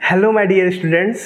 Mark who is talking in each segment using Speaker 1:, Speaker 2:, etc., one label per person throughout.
Speaker 1: Hello my dear students.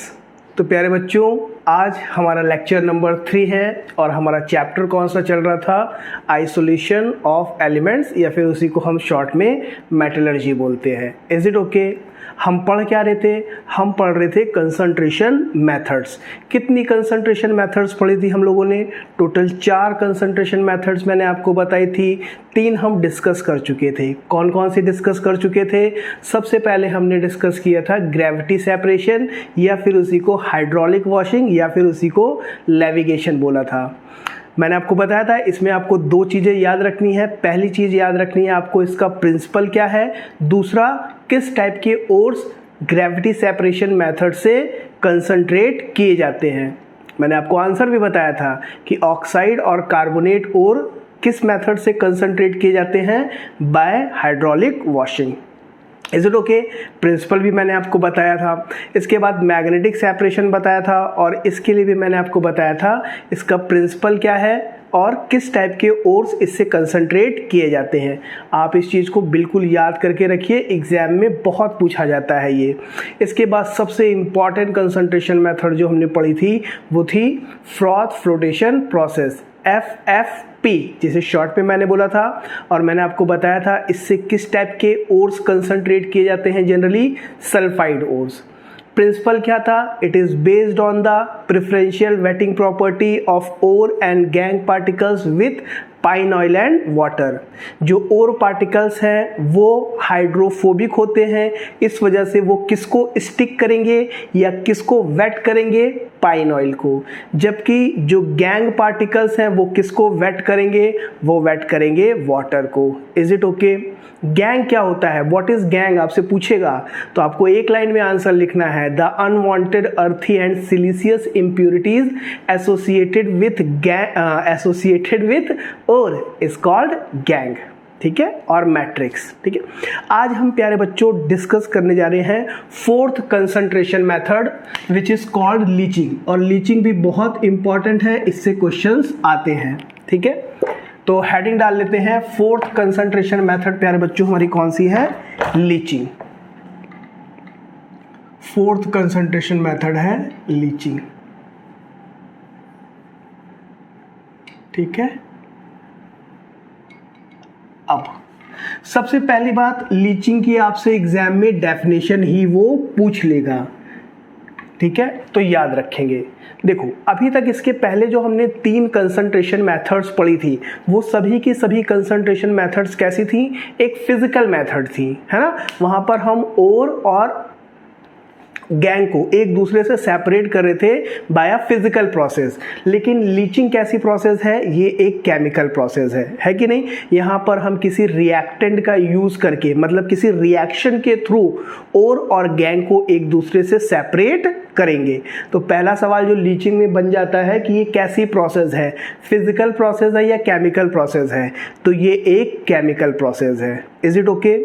Speaker 1: तो प्यारे बच्चों, आज हमारा लेक्चर नंबर 3 है और हमारा चैप्टर कौन सा चल रहा था? आइसोलेशन ऑफ एलिमेंट्स, या फिर उसी को हम शॉर्ट में मेटलर्जी बोलते हैं। Is it okay? हम पढ़ क्या रहे थे? हम पढ़ रहे थे कंसंट्रेशन मेथड्स। कितनी कंसंट्रेशन मेथड्स पढ़ी थी हम लोगों ने? टोटल 4 कंसंट्रेशन मेथड्स मैंने आपको बताई थी। 3 हम डिस्कस कर चुके थे। कौन कौन सी डिस्कस कर चुके थे? सबसे पहले हमने डिस्कस किया था ग्रेविटी सेपरेशन, या फिर उसी को हाइड्रोलिक वॉशिंग, या फिर उसी को लेविगेशन बोला था। मैंने आपको बताया था इसमें आपको 2 चीज़ें याद रखनी है। पहली चीज़ याद रखनी है आपको इसका प्रिंसिपल क्या है, दूसरा किस टाइप के ओर्स ग्रेविटी सेपरेशन मेथड से कंसंट्रेट किए जाते हैं। मैंने आपको आंसर भी बताया था कि ऑक्साइड और कार्बोनेट ओर किस मेथड से कंसंट्रेट किए जाते हैं? By hydraulic washing. Is it okay? Principle भी मैंने आपको बताया था। इसके बाद मैग्नेटिक सेपरेशन बताया था, और इसके लिए भी मैंने आपको बताया था इसका प्रिंसिपल क्या है और किस टाइप के ओर्स इससे कंसंट्रेट किए जाते हैं। आप इस चीज़ को बिल्कुल याद करके रखिए, एग्जाम में बहुत पूछा जाता है ये। इसके बाद सबसे इम्पॉर्टेंट कंसंट्रेशन मेथड जो हमने पढ़ी थी वो थी फ्रॉथ फ्लोटेशन प्रोसेस, FFP, जिसे शॉर्ट में मैंने बोला था। और मैंने आपको बताया था इससे किस टाइप के ओर्स कंसंट्रेट किए जाते हैं, जनरली सल्फाइड ओर्स। प्रिंसिपल क्या था? It is based on the preferential wetting property of ore and gangue particles with pine oil and water. जो ओर पार्टिकल्स हैं वो हाइड्रोफोबिक होते हैं, इस वजह से वो किसको स्टिक करेंगे या किसको वेट करेंगे? पाइन ऑयल को। जबकि जो गैंग पार्टिकल्स हैं वो किसको वेट करेंगे? वो वेट करेंगे वाटर को। Is it okay? गैंग क्या होता है? व्हाट इज गैंग आपसे पूछेगा तो आपको एक लाइन में आंसर लिखना है, द अनवांटेड अर्थी and siliceous impurities associated with और इज कॉल्ड गैंग। ठीक है? और मैट्रिक्स। ठीक है? आज हम प्यारे बच्चों डिस्कस करने जा रहे हैं 4th concentration method which is called leaching. और लीचिंग भी बहुत इंपॉर्टेंट है, इससे क्वेश्चंस आते हैं। ठीक है? तो हेडिंग डाल लेते हैं, 4th कंसंट्रेशन मेथड प्यारे बच्चों हमारी कौन सी है? लीचिंग। 4th कंसंट्रेशन मेथड है लीचिंग। ठीक है? अब सबसे पहली बात, लीचिंग की आपसे एग्जाम में डेफिनेशन ही वो पूछ लेगा। ठीक है? तो याद रखेंगे। देखो, अभी तक इसके पहले जो हमने 3 कंसंट्रेशन मेथड्स पढ़ी थी वो सभी की सभी कंसंट्रेशन मेथड्स कैसी थी? एक फिजिकल मेथड थी, है ना? वहां पर हम ओर और गैंग को एक दूसरे से सेपरेट कर रहे थे बाय फिजिकल प्रोसेस। लेकिन लीचिंग कैसी प्रोसेस है? ये एक केमिकल प्रोसेस है कि नहीं? यहाँ पर हम किसी रिएक्टेंट का यूज करके, मतलब किसी रिएक्शन के थ्रू ओर और गैंग को एक दूसरे से सेपरेट करेंगे। तो पहला सवाल जो लीचिंग में बन जाता है कि ये कैसी प्रोसेस है, फिजिकल प्रोसेस है या केमिकल प्रोसेस है? तो ये एक केमिकल प्रोसेस है। Is it okay?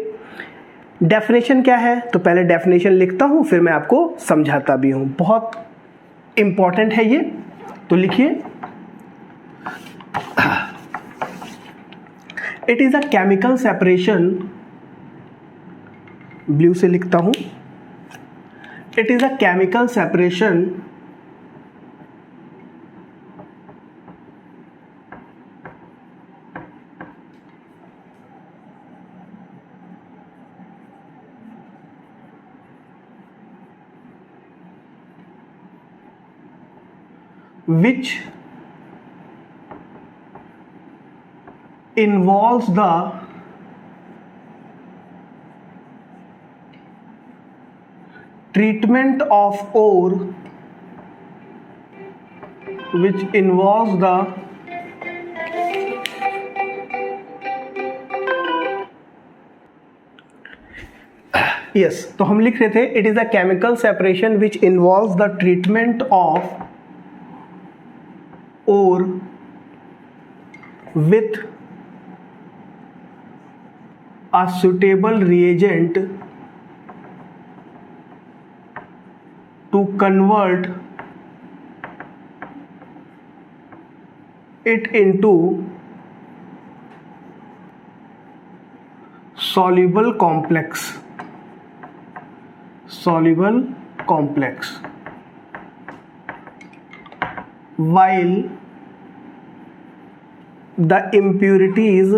Speaker 1: डेफिनेशन क्या है? तो पहले डेफिनेशन लिखता हूं, फिर मैं आपको समझाता भी हूं। बहुत इंपॉर्टेंट है ये, तो लिखिए, it is a chemical separation, blue से लिखता हूं, it is a chemical separation which involves the treatment of ore, which involves the yes, तो हम लिख रहे थे it is a chemical separation which involves the treatment of or with a suitable reagent to convert it into soluble complex, soluble complex, while the impurities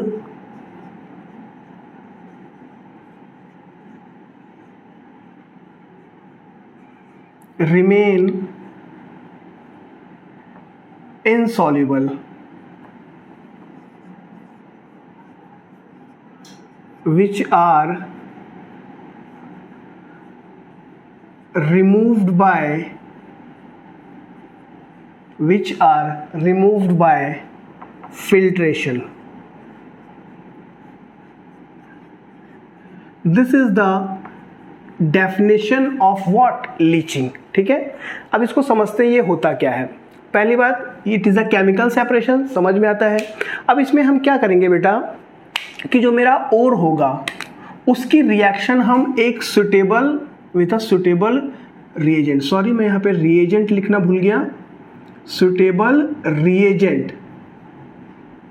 Speaker 1: remain insoluble, which are removed by filtration. This is the definition of what? Leaching. ठीक है, अब इसको समझते हैं ये होता क्या है। पहली बात, it is a chemical separation, समझ में आता है। अब इसमें हम क्या करेंगे बेटा कि जो मेरा ओर होगा उसकी रिएक्शन हम एक suitable with a suitable reagent, sorry मैं यहाँ पे रिएजेंट लिखना भूल गया, suitable reagent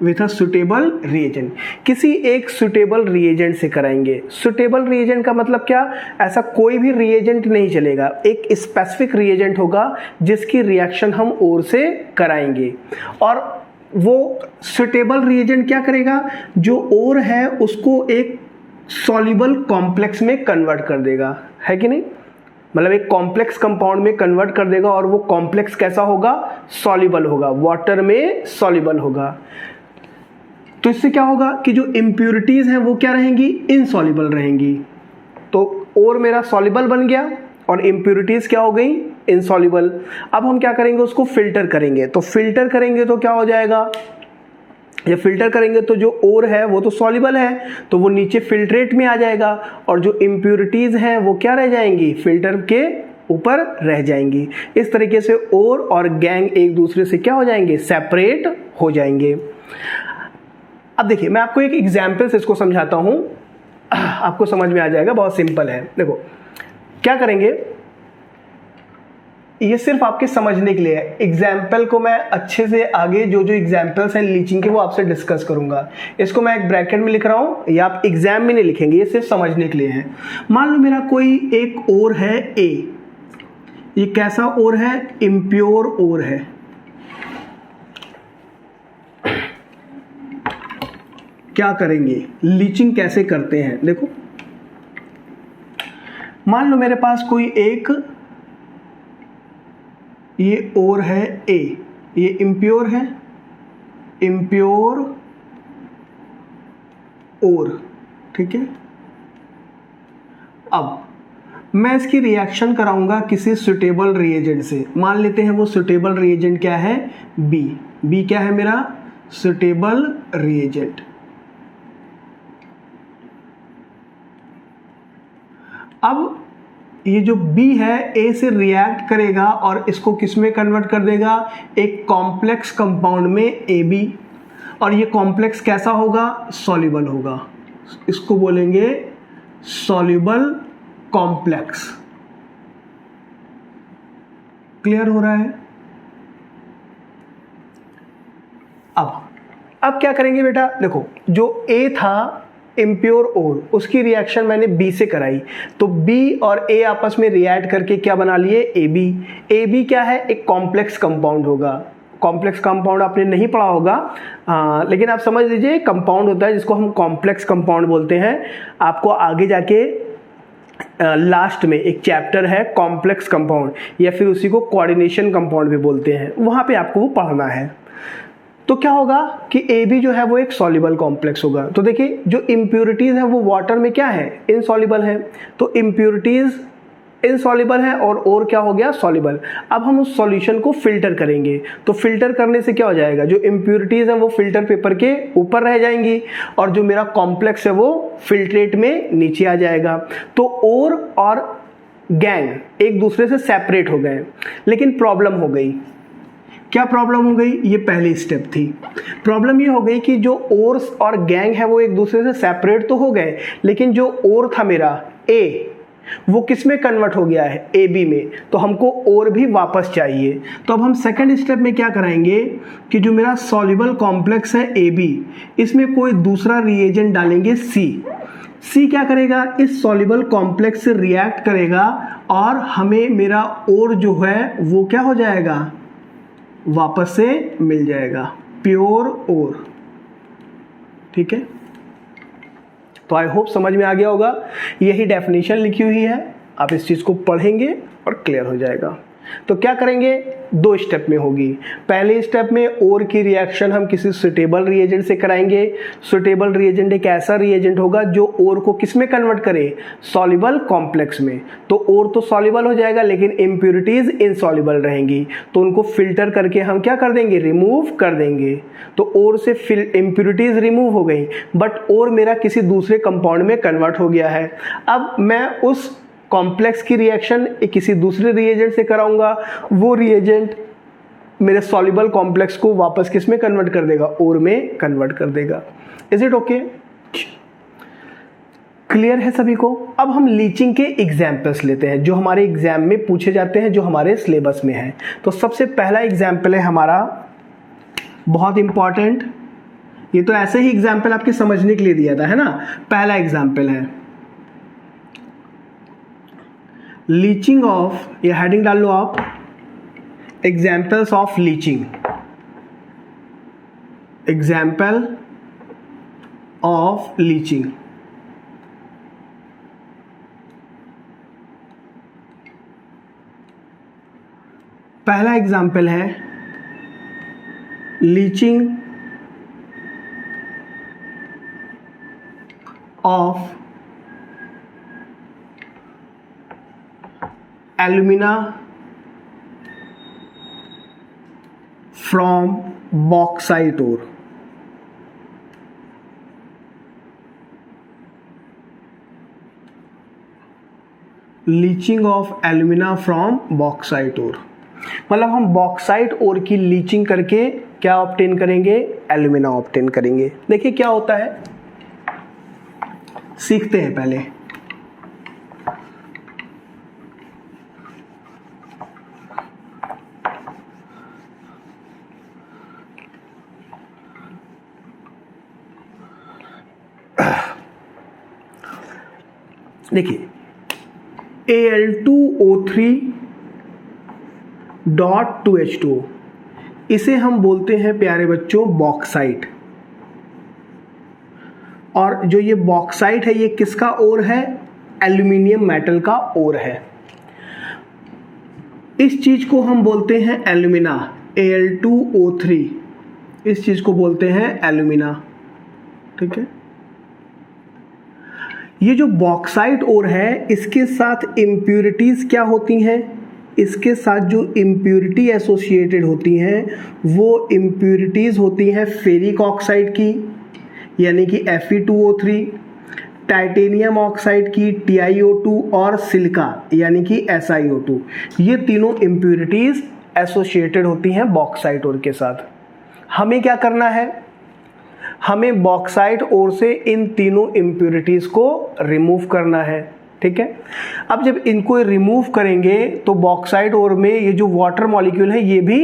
Speaker 1: with a suitable reagent, किसी एक सुटेबल रिएजेंट से कराएंगे। सुटेबल रिएजेंट का मतलब क्या? ऐसा कोई भी रिएजेंट नहीं चलेगा, एक स्पेसिफिक रिएजेंट होगा जिसकी रिएक्शन हम ओर से कराएंगे। और वो सुटेबल रिएजेंट क्या करेगा? जो ओर है उसको एक सॉल्युबल कॉम्प्लेक्स में कन्वर्ट कर देगा, है कि नहीं? मतलब एक कॉम्प्लेक्स कंपाउंड में कन्वर्ट कर देगा, और वो कॉम्प्लेक्स कैसा होगा? सॉल्युबल होगा, वाटर में सॉल्युबल होगा। तो इससे क्या होगा कि जो इम्प्यूरिटीज हैं वो क्या रहेंगी? इनसॉल्युबल रहेंगी। तो और मेरा सॉल्युबल बन गया और इम्प्यूरिटीज क्या हो गई? इनसॉल्युबल। अब हम क्या करेंगे? उसको फिल्टर करेंगे। तो फिल्टर करेंगे तो क्या हो जाएगा? जब फिल्टर करेंगे तो जो ओर है वो तो सॉल्युबल है, तो वो नीचे फिल्ट्रेट में आ जाएगा, और जो इम्प्यूरिटीज हैं वो क्या रह जाएंगी? फिल्टर के ऊपर रह जाएंगी। इस तरीके से ओर और गैंग एक दूसरे से क्या हो जाएंगे? सेपरेट हो जाएंगे। अब देखिए, मैं आपको एक एग्जाम्पल से इसको समझाता हूं, आपको समझ में आ जाएगा। बहुत सिंपल है। देखो क्या करेंगे, ये सिर्फ आपके समझने के लिए है। एग्जाम्पल को मैं अच्छे से आगे जो जो एग्जाम्पल्स हैं लीचिंग के वो आपसे डिस्कस करूंगा। इसको मैं एक ब्रैकेट में लिख रहा हूं, या आप एग्जाम में नहीं लिखेंगे, ये सिर्फ समझने के लिए है। मान लो मेरा कोई एक ओर है ए, ये कैसा ओर है? इम्प्योर ओर है। क्या करेंगे? लीचिंग कैसे करते हैं देखो। मान लो मेरे पास कोई एक ये ओर है ए, ये इम्प्योर है, इम्प्योर ओर, ठीक है। अब मैं इसकी रिएक्शन कराऊंगा किसी सुटेबल रिएजेंट से। मान लेते हैं वो सुटेबल रिएजेंट क्या है? बी। बी क्या है मेरा? Suitable reagent. अब ये जो B है A से रिएक्ट करेगा और इसको किस में कन्वर्ट कर देगा? एक कॉम्प्लेक्स कंपाउंड में AB, और ये कॉम्प्लेक्स कैसा होगा? सॉल्युबल होगा। इसको बोलेंगे सॉल्युबल कॉम्प्लेक्स। क्लियर हो रहा है? अब क्या करेंगे बेटा? देखो जो A था इम्प्योर ओर, उसकी रिएक्शन मैंने बी से कराई, तो बी और ए आपस में रिएक्ट करके क्या बना लिए? A B. ए बी क्या है? एक कॉम्प्लेक्स कंपाउंड होगा। कॉम्प्लेक्स कंपाउंड आपने नहीं पढ़ा होगा, लेकिन आप समझ लीजिए कंपाउंड होता है जिसको हम कॉम्प्लेक्स कंपाउंड बोलते हैं। आपको आगे जाके लास्ट में एक चैप्टर है कॉम्प्लेक्स कंपाउंड, या फिर उसी को कोऑर्डिनेशन कंपाउंड भी बोलते हैं, वहाँ पे आपको वो पढ़ना है। तो क्या होगा कि ए बी जो है वो एक सॉल्युबल कॉम्प्लेक्स होगा। तो देखिए जो इम्प्यूरिटीज है वो वाटर में क्या है? इनसॉल्युबल है। तो इम्प्यूरिटीज इनसॉल्युबल है और क्या हो गया? सॉल्युबल। अब हम उस सॉल्यूशन को फिल्टर करेंगे, तो फिल्टर करने से क्या हो जाएगा? जो इम्प्यूरिटीज है वो फिल्टर पेपर के ऊपर रह जाएंगी, और जो मेरा कॉम्प्लेक्स है वो फिल्ट्रेट में नीचे आ जाएगा। तो ओर और गैंग एक दूसरे से सेपरेट हो गए। लेकिन प्रॉब्लम हो गई। क्या प्रॉब्लम हो गई? ये पहली स्टेप थी। प्रॉब्लम ये हो गई कि जो ओर और गैंग है वो एक दूसरे से सेपरेट तो हो गए, लेकिन जो ओर था मेरा ए, वो किस में कन्वर्ट हो गया है? ए बी में। तो हमको और भी वापस चाहिए। तो अब हम सेकंड स्टेप में क्या कराएंगे कि जो मेरा सॉल्युबल कॉम्प्लेक्स है ए बी, इसमें कोई दूसरा रिएजेंट डालेंगे सी। सी क्या करेगा? इस सॉल्युबल कॉम्प्लेक्स से रिएक्ट करेगा और हमें मेरा ओर जो है वो क्या हो जाएगा, वापस से मिल जाएगा, प्योर ओर। ठीक है, तो आई होप समझ में आ गया होगा। यही डेफिनेशन लिखी हुई है, आप इस चीज़ को पढ़ेंगे और क्लियर हो जाएगा। तो क्या करेंगे, 2 स्टेप में होगी। पहले स्टेप में ओर की रिएक्शन हम किसी सुटेबल रिएजेंट से कराएंगे। सुटेबल रिएजेंट एक ऐसा रिएजेंट होगा जो ओर को किस में कन्वर्ट करे, सॉल्युबल कॉम्प्लेक्स में। तो ओर तो सॉल्युबल हो जाएगा लेकिन इम्प्यूरिटीज इनसॉल्युबल रहेंगी, तो उनको फिल्टर करके हम क्या कर देंगे, रिमूव कर देंगे। तो ओर से इम्प्यूरिटीज रिमूव हो गई, बट ओर मेरा किसी दूसरे कंपाउंड में कन्वर्ट हो गया है। अब मैं उस कॉम्प्लेक्स की रिएक्शन किसी दूसरे रिएजेंट से कराऊंगा, वो रिएजेंट मेरे सॉल्युबल कॉम्प्लेक्स को वापस किस में कन्वर्ट कर देगा, ओर में कन्वर्ट कर देगा। इज इट ओके, क्लियर है सभी को। अब हम लीचिंग के एग्जाम्पल्स लेते हैं जो हमारे एग्जाम में पूछे जाते हैं, जो हमारे सिलेबस में है। तो सबसे पहला एग्जाम्पल है हमारा, बहुत इंपॉर्टेंट, ये तो ऐसे ही एग्जाम्पल आपके समझने के लिए दिया था, है ना। पहला एग्जाम्पल है लीचिंग ऑफ, ये हेडिंग डाल लो आप, examples of leaching, example of leaching. पहला एग्जाम्पल है leaching of alumina from bauxite ore। Leaching of alumina from bauxite ore, मतलब हम बॉक्साइट ओर की लीचिंग करके क्या ऑब्टेन करेंगे, एल्यूमिना ऑब्टेन करेंगे। देखिए क्या होता है, सीखते हैं पहले। देखिए Al2O3.2H2O, इसे हम बोलते हैं प्यारे बच्चों बॉक्साइट। और जो ये बॉक्साइट है ये किसका ओर है, एल्यूमिनियम मेटल का ओर है। इस चीज को हम बोलते हैं एल्यूमिना, Al2O3, इस चीज को बोलते हैं एल्यूमिना। ठीक है, ये जो बॉक्साइट ओर है इसके साथ इम्प्यूरिटीज क्या होती हैं, इसके साथ जो इम्प्यूरिटी एसोसिएटेड होती हैं वो इम्प्यूरिटीज होती हैं फेरिक ऑक्साइड की यानी कि Fe2O3, टाइटेनियम ऑक्साइड की TiO2 और सिलिका यानी कि SiO2। ये तीनों इम्प्यूरिटीज एसोसिएटेड होती हैं बॉक्साइट ओर के साथ। हमें क्या करना है, हमें बॉक्साइट ओर से इन तीनों इम्प्यूरिटीज को रिमूव करना है। ठीक है, अब जब इनको रिमूव करेंगे तो बॉक्साइट ओर में ये जो वाटर मॉलिक्यूल है ये भी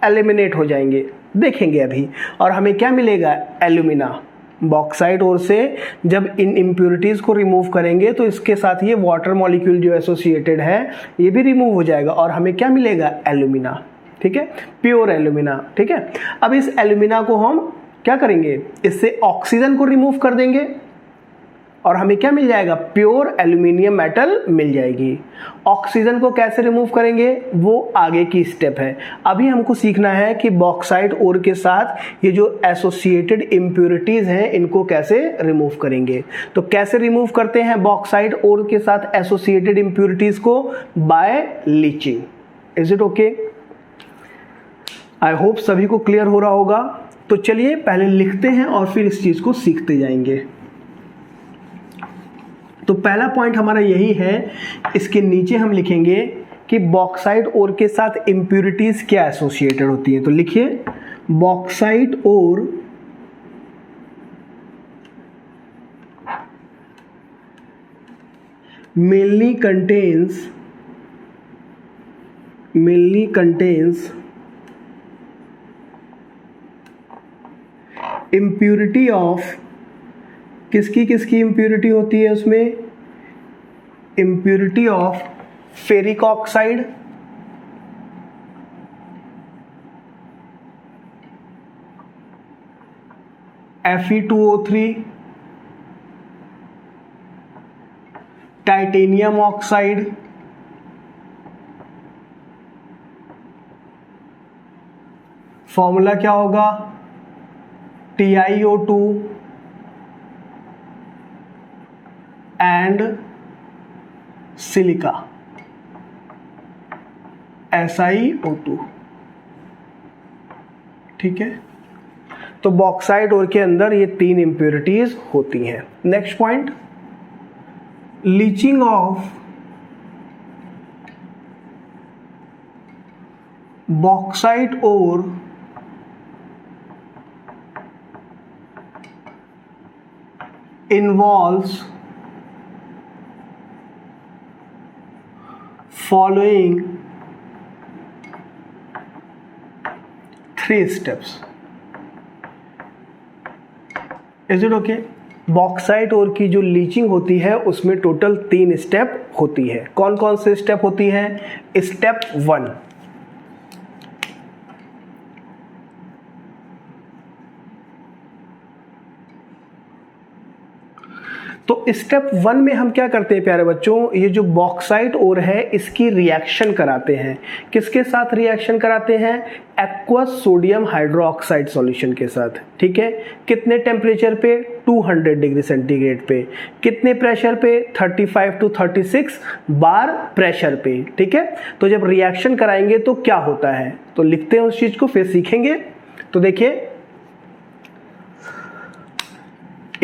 Speaker 1: एलिमिनेट हो जाएंगे, देखेंगे अभी। और हमें क्या मिलेगा, एल्यूमिना। बॉक्साइट ओर से जब इन इम्प्यूरिटीज को रिमूव करेंगे तो इसके साथ ये वाटर मॉलिक्यूल जो एसोसिएटेड है ये भी रिमूव हो जाएगा और हमें क्या मिलेगा, एल्यूमिना। ठीक है, प्योर एल्यूमिना। ठीक है, अब इस एल्यूमिना को हम क्या करेंगे, इससे ऑक्सीजन को रिमूव कर देंगे और हमें क्या मिल जाएगा, प्योर एल्यूमिनियम मेटल मिल जाएगी। ऑक्सीजन को कैसे रिमूव करेंगे वो आगे की स्टेप है। अभी हमको सीखना है कि बॉक्साइट ओर के साथ ये जो एसोसिएटेड इम्प्यूरिटीज हैं इनको कैसे रिमूव करेंगे। तो कैसे रिमूव करते हैं बॉक्साइट ओर के साथ एसोसिएटेड इम्प्यूरिटीज को, by leaching. Is it okay, I hope सभी को क्लियर हो रहा होगा। तो चलिए पहले लिखते हैं और फिर इस चीज को सीखते जाएंगे। तो पहला पॉइंट हमारा यही है, इसके नीचे हम लिखेंगे कि बॉक्साइट ओर के साथ इम्प्यूरिटीज क्या एसोसिएटेड होती हैं। तो लिखिए bauxite ore mainly contains impurity of, किसकी किसकी इम्प्यूरिटी होती है उसमें, impurity of ferric oxide, Fe2O3, titanium oxide, formula क्या होगा, TiO2 एंड सिलिका SiO2। ठीक है, तो बॉक्साइट ओर के अंदर ये 3 इंप्योरिटीज होती हैं। Next point, leaching of bauxite ore involves following 3 steps। Is it okay? Bauxite ore की जो लीचिंग होती है उसमें टोटल 3 स्टेप होती है। कौन कौन से स्टेप होती है? स्टेप 1, तो स्टेप 1 में हम क्या करते हैं प्यारे बच्चों, ये जो बॉक्साइट ओर है इसकी रिएक्शन कराते हैं। किसके साथ रिएक्शन कराते हैं? एक्वस सोडियम हाइड्रोक्साइड सॉल्यूशन के साथ। ठीक है, कितने टेम्परेचर पे? 200 डिग्री सेंटीग्रेड पे। कितने प्रेशर पे? 35 to 36 बार प्रेशर पे। ठीक है, तो जब रिएक्शन कराएंगे तो क्या होता है, तो लिखते हैं उस चीज को, फिर सीखेंगे। तो देखिए,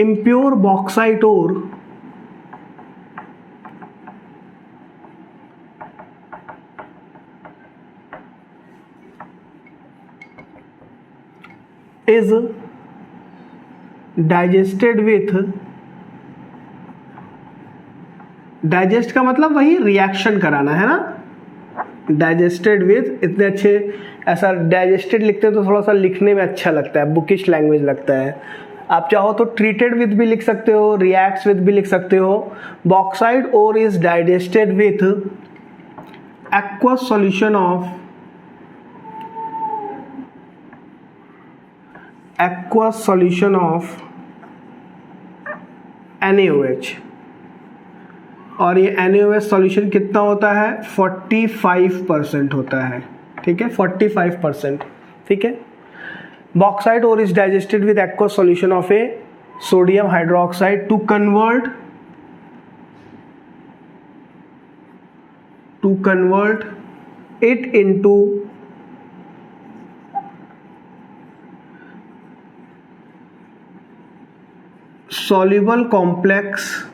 Speaker 1: impure bauxite ore is digested with, digest का मतलब वही रिएक्शन कराना है ना, डाइजेस्टेड विथ, इतने अच्छे ऐसा डाइजेस्टेड लिखते हैं तो थोड़ा सा लिखने में अच्छा लगता है, बुकिश लैंग्वेज लगता है। आप चाहो तो ट्रीटेड विथ भी लिख सकते हो, रिएक्ट्स विथ भी लिख सकते हो। Bauxite ore is digested with aqueous solution of NaOH, और ये NaOH सॉल्यूशन कितना होता है? 45% होता है। ठीक है, 45%। ठीक है, bauxite ore is digested with aqueous solution of a sodium hydroxide to convert it into soluble complex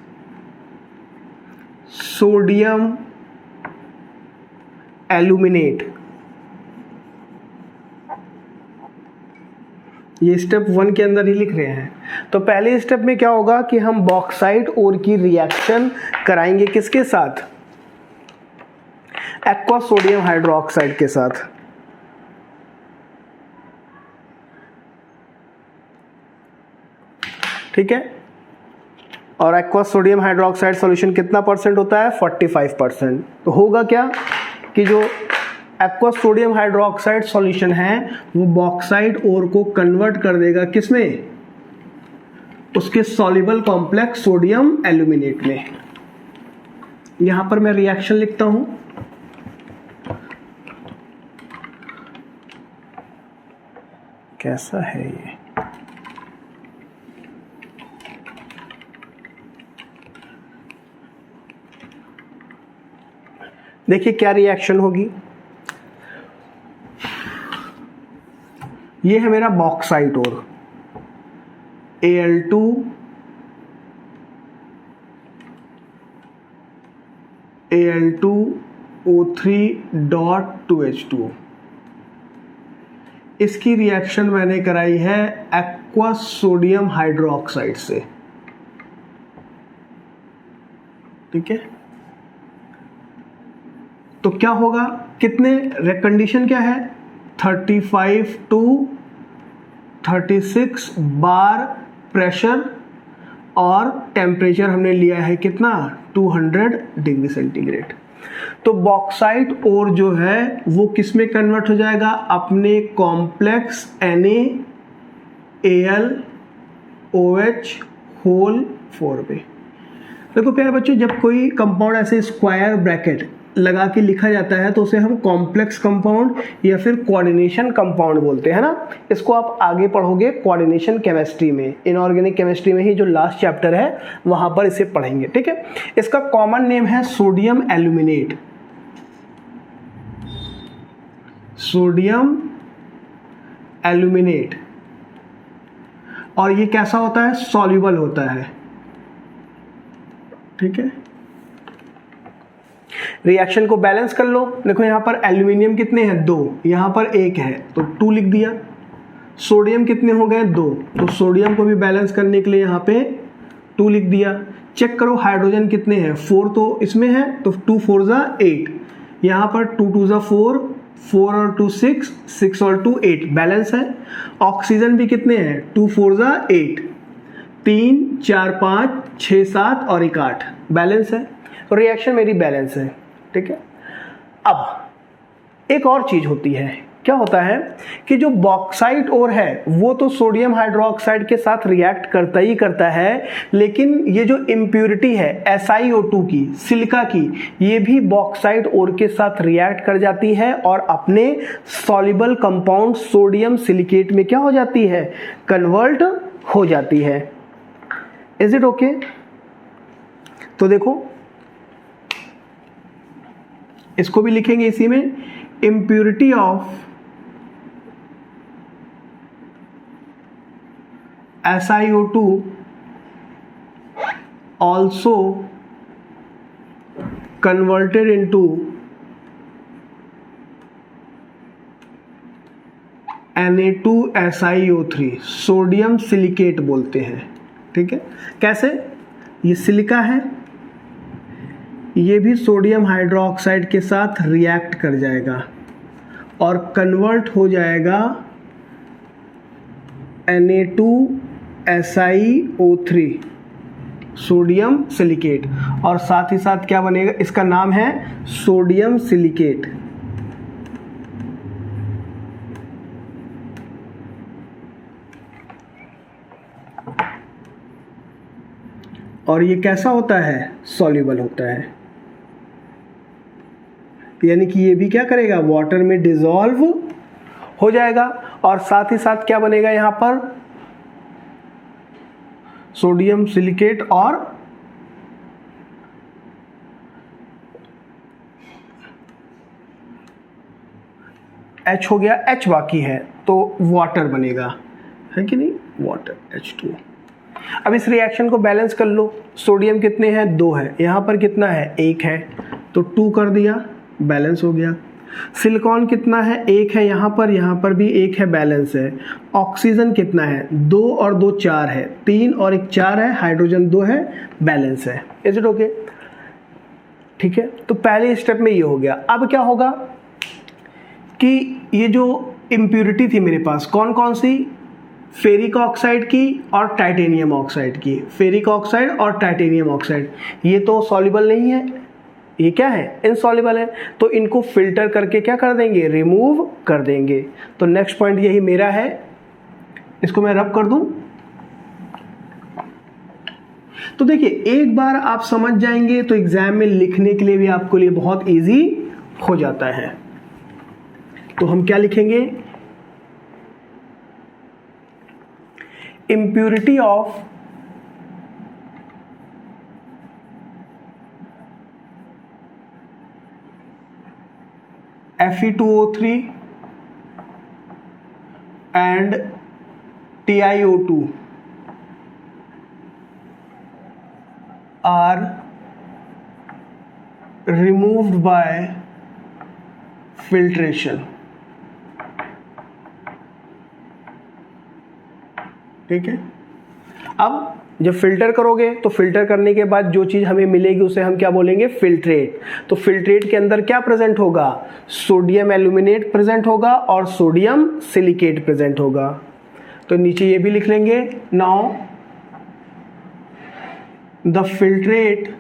Speaker 1: sodium aluminate। ये स्टेप 1 के अंदर ही लिख रहे हैं। तो पहले स्टेप में क्या होगा कि हम बॉक्साइट ओर की रिएक्शन कराएंगे किसके साथ? एक्वस सोडियम हाइड्रोक्साइड के साथ। ठीक है, और एक्वस सोडियम हाइड्रोक्साइड सॉल्यूशन कितना परसेंट होता है? 45%। तो होगा क्या कि जो एक्वस सोडियम हाइड्रोक्साइड सॉल्यूशन है वो बॉक्साइट ओर को कन्वर्ट कर देगा किसमें? उसके सॉल्युबल कॉम्प्लेक्स सोडियम एल्यूमिनेट में। यहां पर मैं रिएक्शन लिखता हूं, कैसा है ये? देखिए क्या रिएक्शन होगी। ये है मेरा बॉक्साइट ओर, Al2O3.2H2O। इसकी रिएक्शन मैंने कराई है एक्वस सोडियम हाइड्रोक्साइड से। ठीक है, तो क्या होगा? कितने कंडीशन क्या है? 35 to 36 बार प्रेशर, और टेम्परेचर हमने लिया है कितना? 200 डिग्री सेंटीग्रेड। तो बॉक्साइट ओर जो है वो किस में कन्वर्ट हो जाएगा, अपने कॉम्प्लेक्स NaAlOH होल 4 में। देखो प्यारे बच्चों, जब कोई कंपाउंड ऐसे स्क्वायर ब्रैकेट लगा के लिखा जाता है तो उसे हम कॉम्प्लेक्स कंपाउंड या फिर कोऑर्डिनेशन कंपाउंड बोलते हैं ना। इसको आप आगे पढ़ोगे कोऑर्डिनेशन केमिस्ट्री में, इनऑर्गेनिक केमिस्ट्री में ही जो लास्ट चैप्टर है वहां पर इसे पढ़ेंगे, ठीक है। इसका कॉमन नेम है सोडियम एल्यूमिनेट। Sodium aluminate. और ये कैसा होता है, सॉल्युबल होता है, ठीक है। रिएक्शन को बैलेंस कर लो। देखो यहां पर एल्यूमिनियम कितने हैं, 2, यहां पर 1 है तो 2 लिख दिया। सोडियम कितने हो गए, 2, तो सोडियम को भी बैलेंस करने के लिए यहां पे 2 लिख दिया। चेक करो हाइड्रोजन कितने हैं, 4 तो इसमें है तो 2 4 जा 8, यहां पर 2 2 जा 4, 4 और 2 6, 6 और 2 8, बैलेंस है। ऑक्सीजन भी कितने हैं, 2 4 जा 8, 3 4 5 6 7 और 1 8, बैलेंस है। तो रिएक्शन मेरी बैलेंस है, ठीक है। अब एक और चीज होती है, क्या होता है कि जो बॉक्साइट ओर है वो तो सोडियम हाइड्रोक्साइड के साथ रिएक्ट करता ही करता है, लेकिन ये जो इम्प्यूरिटी है SiO2 की, सिलिका की, ये भी बॉक्साइट ओर के साथ रिएक्ट कर जाती है और अपने सॉल्युबल कंपाउंड सोडियम सिलिकेट में क्या हो जाती है, कन्वर्ट हो जाती है। Is it okay? तो देखो इसको भी लिखेंगे इसी में, impurity of SiO2 also converted into Na2SiO3, sodium silicate बोलते हैं, ठीक है। कैसे, ये सिलिका है, ये भी सोडियम हाइड्रोक्साइड के साथ रिएक्ट कर जाएगा और कन्वर्ट हो जाएगा Na2SiO3, सोडियम सिलिकेट। और साथ ही साथ क्या बनेगा, इसका नाम है सोडियम सिलिकेट। और ये कैसा होता है, सॉल्युबल होता है, यानी कि ये भी क्या करेगा, वाटर में डिसॉल्व हो जाएगा। और साथ ही साथ क्या बनेगा यहां पर, सोडियम सिलिकेट और H हो गया, H बाकी है तो वाटर बनेगा, है कि नहीं, वाटर H2। अब इस रिएक्शन को बैलेंस कर लो। सोडियम कितने हैं, 2 है, यहां पर कितना है, 1 है तो 2 कर दिया, बैलेंस हो गया। सिलिकॉन कितना है, 1 है, यहां पर भी 1 है, बैलेंस है। ऑक्सीजन कितना है, 2 और 2 4 है, 3 और 1 4 है, हाइड्रोजन 2 है, बैलेंस है। Is it okay? ठीक है, तो पहले स्टेप में ये हो गया। अब क्या होगा कि ये जो इम्प्यूरिटी थी मेरे पास, कौन कौन सी, फेरिक ऑक्साइड की और टाइटेनियम ऑक्साइड की, फेरिक ऑक्साइड और टाइटेनियम ऑक्साइड, ये तो सॉल्युबल नहीं है, ये क्या है, इनसॉल्युबल है, तो इनको फिल्टर करके क्या कर देंगे, रिमूव कर देंगे। तो नेक्स्ट पॉइंट यही मेरा है, इसको मैं रब कर दूं। तो देखिए एक बार आप समझ जाएंगे तो एग्जाम में लिखने के लिए भी आपको लिए बहुत इजी हो जाता है। तो हम क्या लिखेंगे, impurity of Fe2O3 and TiO2 are removed by filtration। ठीक है, अब जब फिल्टर करोगे तो फिल्टर करने के बाद जो चीज हमें मिलेगी उसे हम क्या बोलेंगे, फिल्ट्रेट। तो फिल्ट्रेट के अंदर क्या प्रेजेंट होगा, सोडियम एल्यूमिनेट प्रेजेंट होगा और सोडियम सिलिकेट प्रेजेंट होगा। तो नीचे ये भी लिख लेंगे, now the filtrate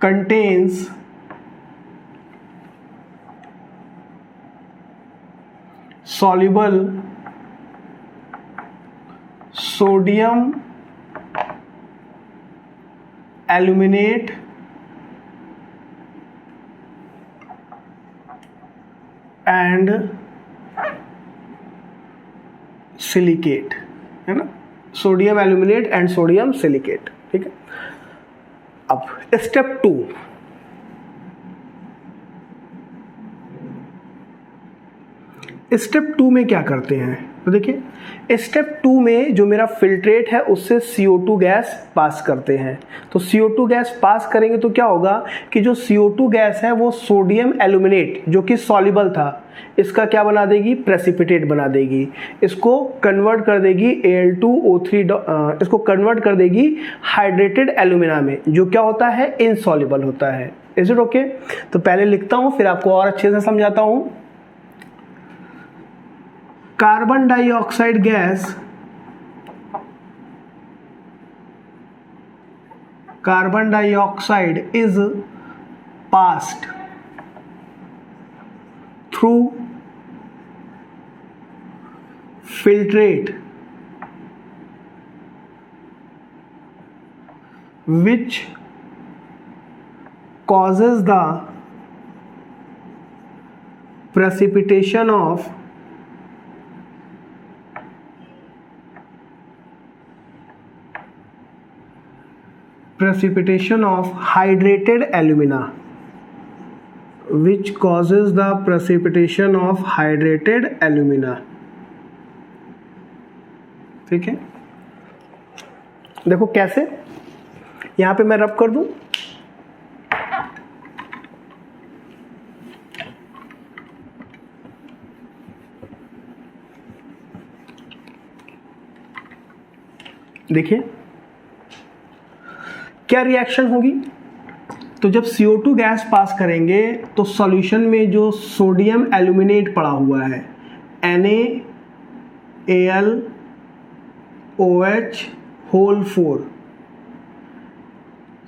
Speaker 1: contains soluble sodium aluminate and silicate, है ना, sodium aluminate and sodium silicate. ठीक है, अब स्टेप 2, स्टेप 2 में क्या करते हैं, तो देखिए स्टेप 2 में जो मेरा फिल्ट्रेट है उससे CO2 गैस पास करते हैं। तो CO2 गैस पास करेंगे तो क्या होगा कि जो CO2 गैस है वो सोडियम एल्यूमिनेट जो कि सॉल्युबल था इसका क्या बना देगी, प्रेसिपिटेट बना देगी। इसको कन्वर्ट कर देगी Al2O3, इसको कन्वर्ट कर देगी हाइड्रेटेड एल्यूमिना में जो क्या होता है, इनसॉल्युबल होता है। Is it okay? तो पहले लिखता हूं फिर आपको और अच्छे से समझाता हूं। Carbon dioxide gas, carbon dioxide is passed through filtrate which causes the precipitation of hydrated alumina, which causes the precipitation of hydrated alumina। ठीक है, देखो कैसे, यहां पे मैं रब कर दूं, देखिए क्या रिएक्शन होगी। तो जब CO2 गैस पास करेंगे तो सॉल्यूशन में जो सोडियम एल्यूमिनेट पड़ा हुआ है NaAlOH4,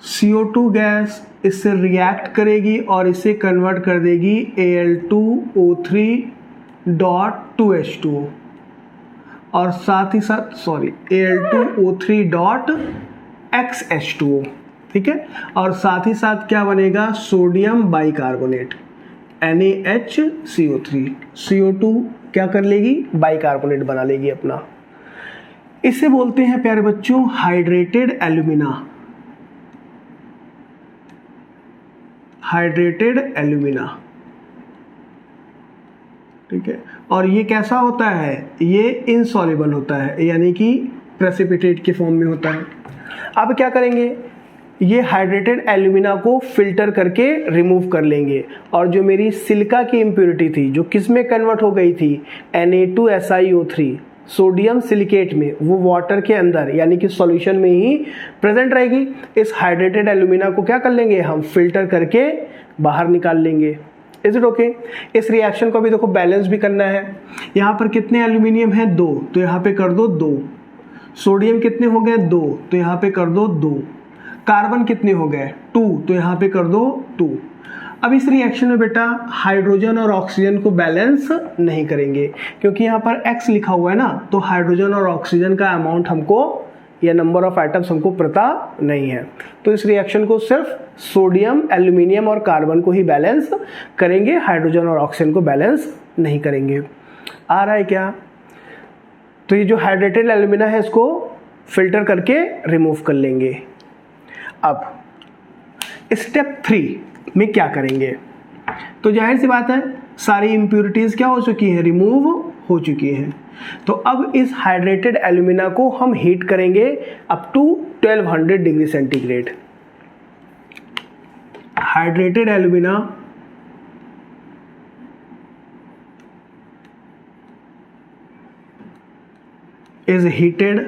Speaker 1: CO2 गैस इससे रिएक्ट करेगी और इसे कन्वर्ट कर देगी Al2O3.2H2O और साथ ही साथ Al2O3.XH2O। ठीक है, और साथ ही साथ क्या बनेगा, सोडियम बाइकार्बोनेट NaHCO3, CO2 क्या कर लेगी, बाइकार्बोनेट बना लेगी अपना। इसे बोलते हैं प्यारे बच्चों हाइड्रेटेड एल्यूमिना, हाइड्रेटेड एल्यूमिना। ठीक है, और ये कैसा होता है, ये इनसॉल्युबल होता है यानी कि प्रेसिपिटेट के फॉर्म में होता है। अब क्या करेंगे, ये हाइड्रेटेड एल्यूमिना को फिल्टर करके रिमूव कर लेंगे और जो मेरी सिलिका की इम्प्योरिटी थी जो किस में कन्वर्ट हो गई थी, Na2SiO3 सोडियम सिलिकेट में, वो वाटर के अंदर यानी कि सॉल्यूशन में ही प्रेजेंट रहेगी। इस हाइड्रेटेड एल्यूमिना को क्या कर लेंगे, हम फिल्टर करके बाहर निकाल लेंगे। Is it okay? इस रिएक्शन को भी देखो बैलेंस भी करना है। यहाँ पर कितने एल्यूमिनियम है, 2, तो यहाँ पे कर दो 2। सोडियम कितने हो गए, 2, तो यहाँ पे कर दो 2। कार्बन कितने हो गए, 2, तो यहाँ पे कर दो 2। अब इस रिएक्शन में बेटा हाइड्रोजन और ऑक्सीजन को बैलेंस नहीं करेंगे क्योंकि यहाँ पर X लिखा हुआ है ना, तो हाइड्रोजन और ऑक्सीजन का अमाउंट हमको या नंबर ऑफ आइटम्स हमको पता नहीं है। तो इस रिएक्शन को सिर्फ सोडियम, एल्यूमिनियम और कार्बन को ही बैलेंस करेंगे, हाइड्रोजन और ऑक्सीजन को बैलेंस नहीं करेंगे। आ रहा है क्या? तो ये जो हाइड्रेटेड एल्यूमिना है इसको फिल्टर करके रिमूव कर लेंगे। अब स्टेप 3 में क्या करेंगे, तो जाहिर सी बात है सारी इम्प्यूरिटीज क्या हो चुकी हैं, रिमूव हो चुकी हैं। तो अब इस हाइड्रेटेड एल्यूमिना को हम हीट करेंगे up to 1200 degree centigrade. Hydrated alumina is heated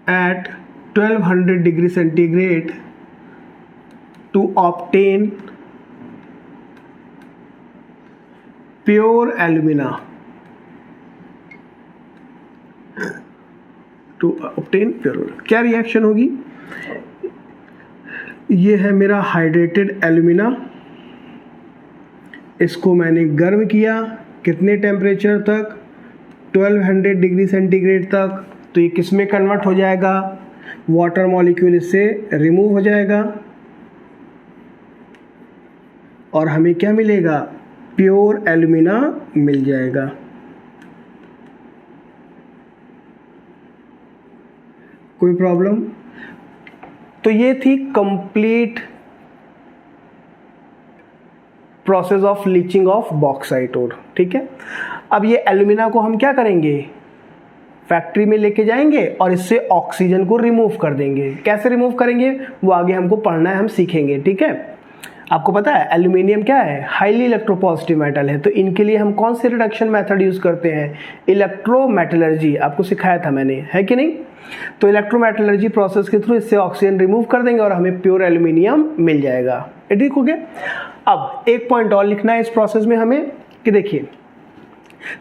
Speaker 1: at 1200 degree centigrade to obtain pure alumina। To obtain pure. क्या रिएक्शन होगी? ये है मेरा हाइड्रेटेड एल्यूमिना, इसको मैंने गर्म किया कितने टेम्परेचर तक? 1200 डिग्री सेंटीग्रेड तक। तो ये किस में कन्वर्ट हो जाएगा? वाटर मॉलिक्यूल इससे रिमूव हो जाएगा और हमें क्या मिलेगा? प्योर एल्यूमिना मिल जाएगा। कोई प्रॉब्लम? तो ये थी complete process of leaching of bauxite ore. ठीक है, अब ये एल्यूमिना को हम क्या करेंगे? फैक्ट्री में लेके जाएंगे और इससे ऑक्सीजन को रिमूव कर देंगे। कैसे रिमूव करेंगे वो आगे हमको पढ़ना है, हम सीखेंगे। ठीक है, आपको पता है एल्यूमिनियम क्या है? हाईली इलेक्ट्रोपॉजिटिव मेटल है। तो इनके लिए हम कौन से रिडक्शन मेथड यूज करते हैं? इलेक्ट्रोमेटलर्जी। आपको सिखाया था मैंने, है कि नहीं? तो इलेक्ट्रोमेटलर्जी प्रोसेस के थ्रू इससे ऑक्सीजन रिमूव कर देंगे और हमें प्योर एल्यूमिनियम मिल जाएगा। ठीक हो गया। अब एक पॉइंट और लिखना है इस प्रोसेस में हमें कि देखिए,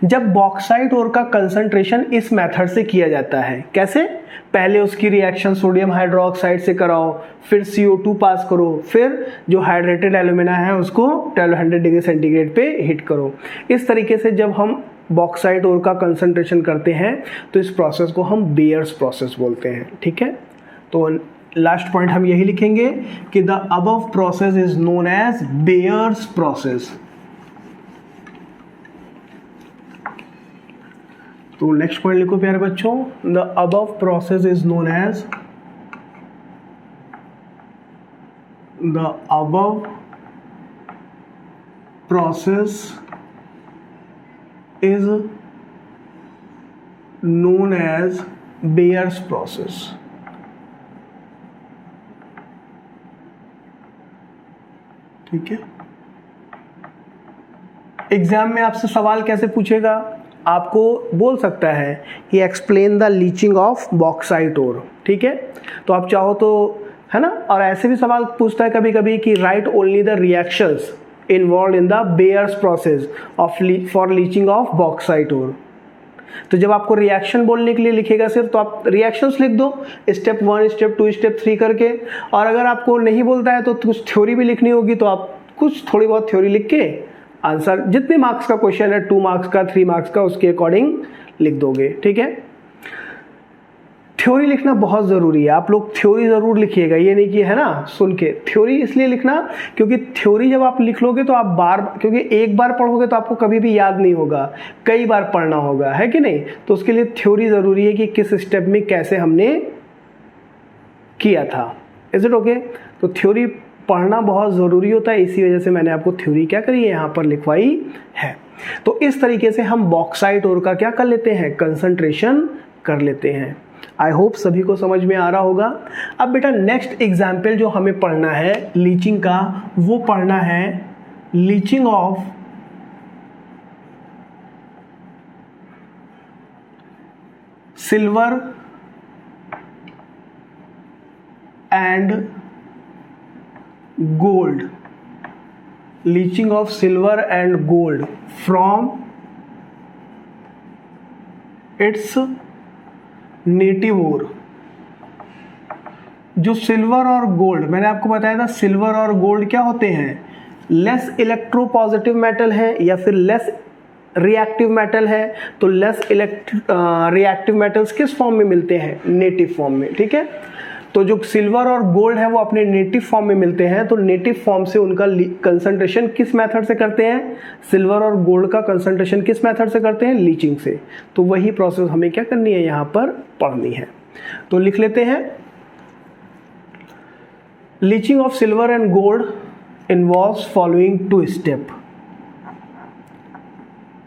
Speaker 1: जब बॉक्साइट ओर का कंसंट्रेशन इस मेथड से किया जाता है, कैसे? पहले उसकी रिएक्शन सोडियम हाइड्रोक्साइड से कराओ, फिर CO2 पास करो, फिर जो हाइड्रेटेड एल्यूमिना है उसको 1200 डिग्री सेंटीग्रेड पे हिट करो। इस तरीके से जब हम बॉक्साइट ओर का कंसंट्रेशन करते हैं तो इस प्रोसेस को हम बेयर्स प्रोसेस बोलते हैं। ठीक है, तो लास्ट पॉइंट हम यही लिखेंगे कि the above process is known as Bayer's process. तो नेक्स्ट पॉइंट लिखो प्यारे बच्चों, the above process is known as the above process is known as Bayer's process. ठीक है, एग्जाम में आपसे सवाल कैसे पूछेगा? आपको बोल सकता है कि explain the leaching of bauxite ore. ठीक है, तो आप चाहो तो, है ना, और ऐसे भी सवाल पूछता है कभी कभी कि right only the reactions involve in the Bayer's process of for leaching of bauxite ore. तो जब आपको रिएक्शन बोलने के लिए लिखेगा सिर्फ, तो आप रिएक्शंस लिख दो स्टेप 1, स्टेप 2, स्टेप 3 करके। और अगर आपको नहीं बोलता है तो कुछ थ्योरी भी लिखनी होगी, तो आप कुछ थोड़ी बहुत थ्योरी लिख के आंसर, जितने मार्क्स का क्वेश्चन है, 2 मार्क्स का, 3 मार्क्स का, उसके अकॉर्डिंग लिख दोगे। ठीक है, थ्योरी लिखना बहुत ज़रूरी है। आप लोग थ्योरी ज़रूर लिखिएगा, ये नहीं कि, है ना, सुन के। थ्योरी इसलिए लिखना क्योंकि थ्योरी जब आप लिख लोगे तो आप क्योंकि एक बार पढ़ोगे तो आपको कभी भी याद नहीं होगा, कई बार पढ़ना होगा, है कि नहीं? तो उसके लिए थ्योरी ज़रूरी है कि किस स्टेप में कैसे हमने किया था। Is it okay? तो थ्योरी पढ़ना बहुत ज़रूरी होता है, इसी वजह से मैंने आपको थ्योरी क्या करी है, यहाँ पर लिखवाई है। तो इस तरीके से हम बॉक्साइट ओर का क्या कर लेते हैं? कंसंट्रेशन कर लेते हैं। आई होप सभी को समझ में आ रहा होगा। अब बेटा नेक्स्ट एग्जाम्पल जो हमें पढ़ना है लीचिंग का, वो पढ़ना है leaching of silver and gold. Leaching of silver and gold from its native ore. जो सिल्वर और गोल्ड, मैंने आपको बताया था सिल्वर और गोल्ड क्या होते हैं? लेस इलेक्ट्रोपॉजिटिव मेटल है या फिर लेस रिएक्टिव मेटल है। तो लेस रिएक्टिव मेटल्स किस फॉर्म में मिलते हैं? नेटिव फॉर्म में। ठीक है, तो जो सिल्वर और गोल्ड है वो अपने नेटिव फॉर्म में मिलते हैं। तो नेटिव फॉर्म से उनका कंसंट्रेशन किस मेथड से करते हैं? सिल्वर और गोल्ड का कंसंट्रेशन किस मेथड से करते हैं? लीचिंग से। तो वही प्रोसेस हमें क्या करनी है, यहाँ पर पढ़नी है। तो लिख लेते हैं, leaching of silver and gold involves following 2 step.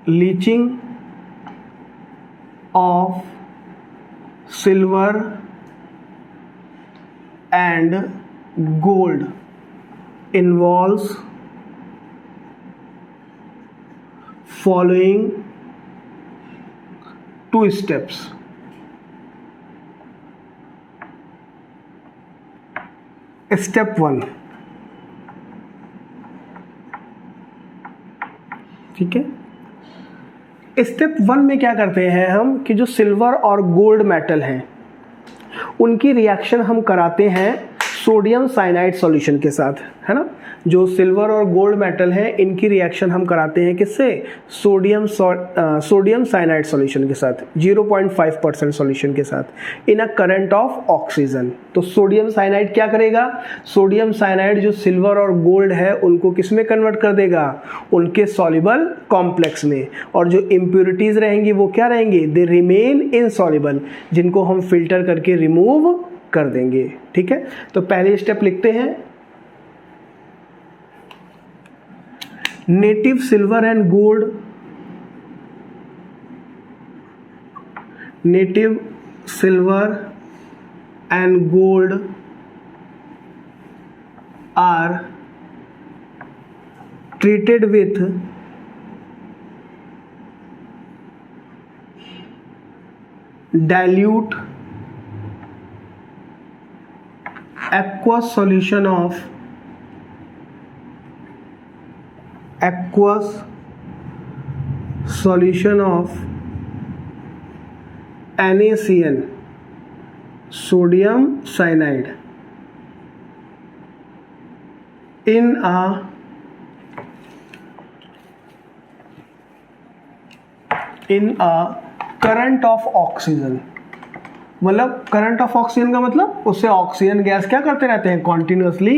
Speaker 1: Leaching of silver and gold involves following 2 steps. Step 1, ठीक है। स्टेप 1 में क्या करते हैं हम कि जो सिल्वर और गोल्ड मेटल हैं उनकी रिएक्शन हम कराते हैं सोडियम साइनाइड सॉल्यूशन के साथ, है ना। जो सिल्वर और गोल्ड मेटल है इनकी रिएक्शन हम कराते हैं किससे, सोडियम साइनाइड सॉल्यूशन के साथ, 0.5% सॉल्यूशन के साथ इन अ करंट ऑफ ऑक्सीजन। तो सोडियम साइनाइड क्या करेगा, सोडियम साइनाइड जो सिल्वर और गोल्ड है उनको किस में कन्वर्ट कर देगा, उनके सॉल्युबल कॉम्प्लेक्स में, और जो इम्प्योरिटीज रहेंगी वो क्या रहेंगी, दे रिमेन इनसॉल्युबल, जिनको हम फिल्टर करके रिमूव कर देंगे। ठीक है, तो पहले स्टेप लिखते हैं, native silver and gold, native silver and gold are treated with dilute aqueous solution of NaCN, sodium cyanide, in a current of oxygen. मतलब करंट ऑफ ऑक्सीजन का मतलब उससे ऑक्सीजन गैस क्या करते रहते हैं, कॉन्टिन्यूसली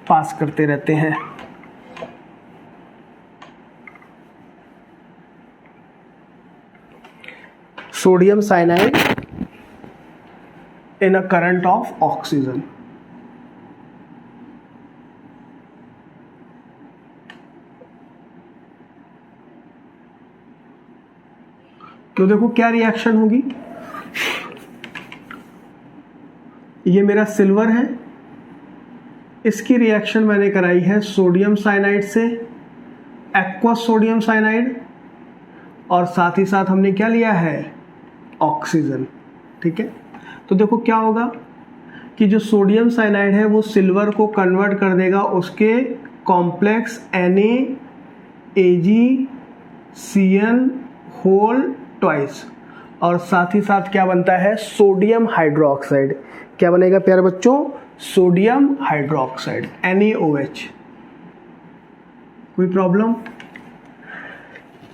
Speaker 1: पास करते रहते हैं। Sodium cyanide in a current of oxygen. तो देखो क्या रिएक्शन होगी, ये मेरा सिल्वर है, इसकी रिएक्शन मैंने कराई है सोडियम साइनाइड से, एक्वस सोडियम साइनाइड, और साथ ही साथ हमने क्या लिया है, ऑक्सीजन। ठीक है, तो देखो क्या होगा कि जो सोडियम साइनाइड है वो सिल्वर को कन्वर्ट कर देगा उसके कॉम्प्लेक्स NaAgCN होल ट्वाइस, और साथ ही साथ क्या बनता है, सोडियम हाइड्रोक्साइड। क्या बनेगा प्यारे बच्चों, सोडियम हाइड्रोक्साइड NaOH। कोई प्रॉब्लम,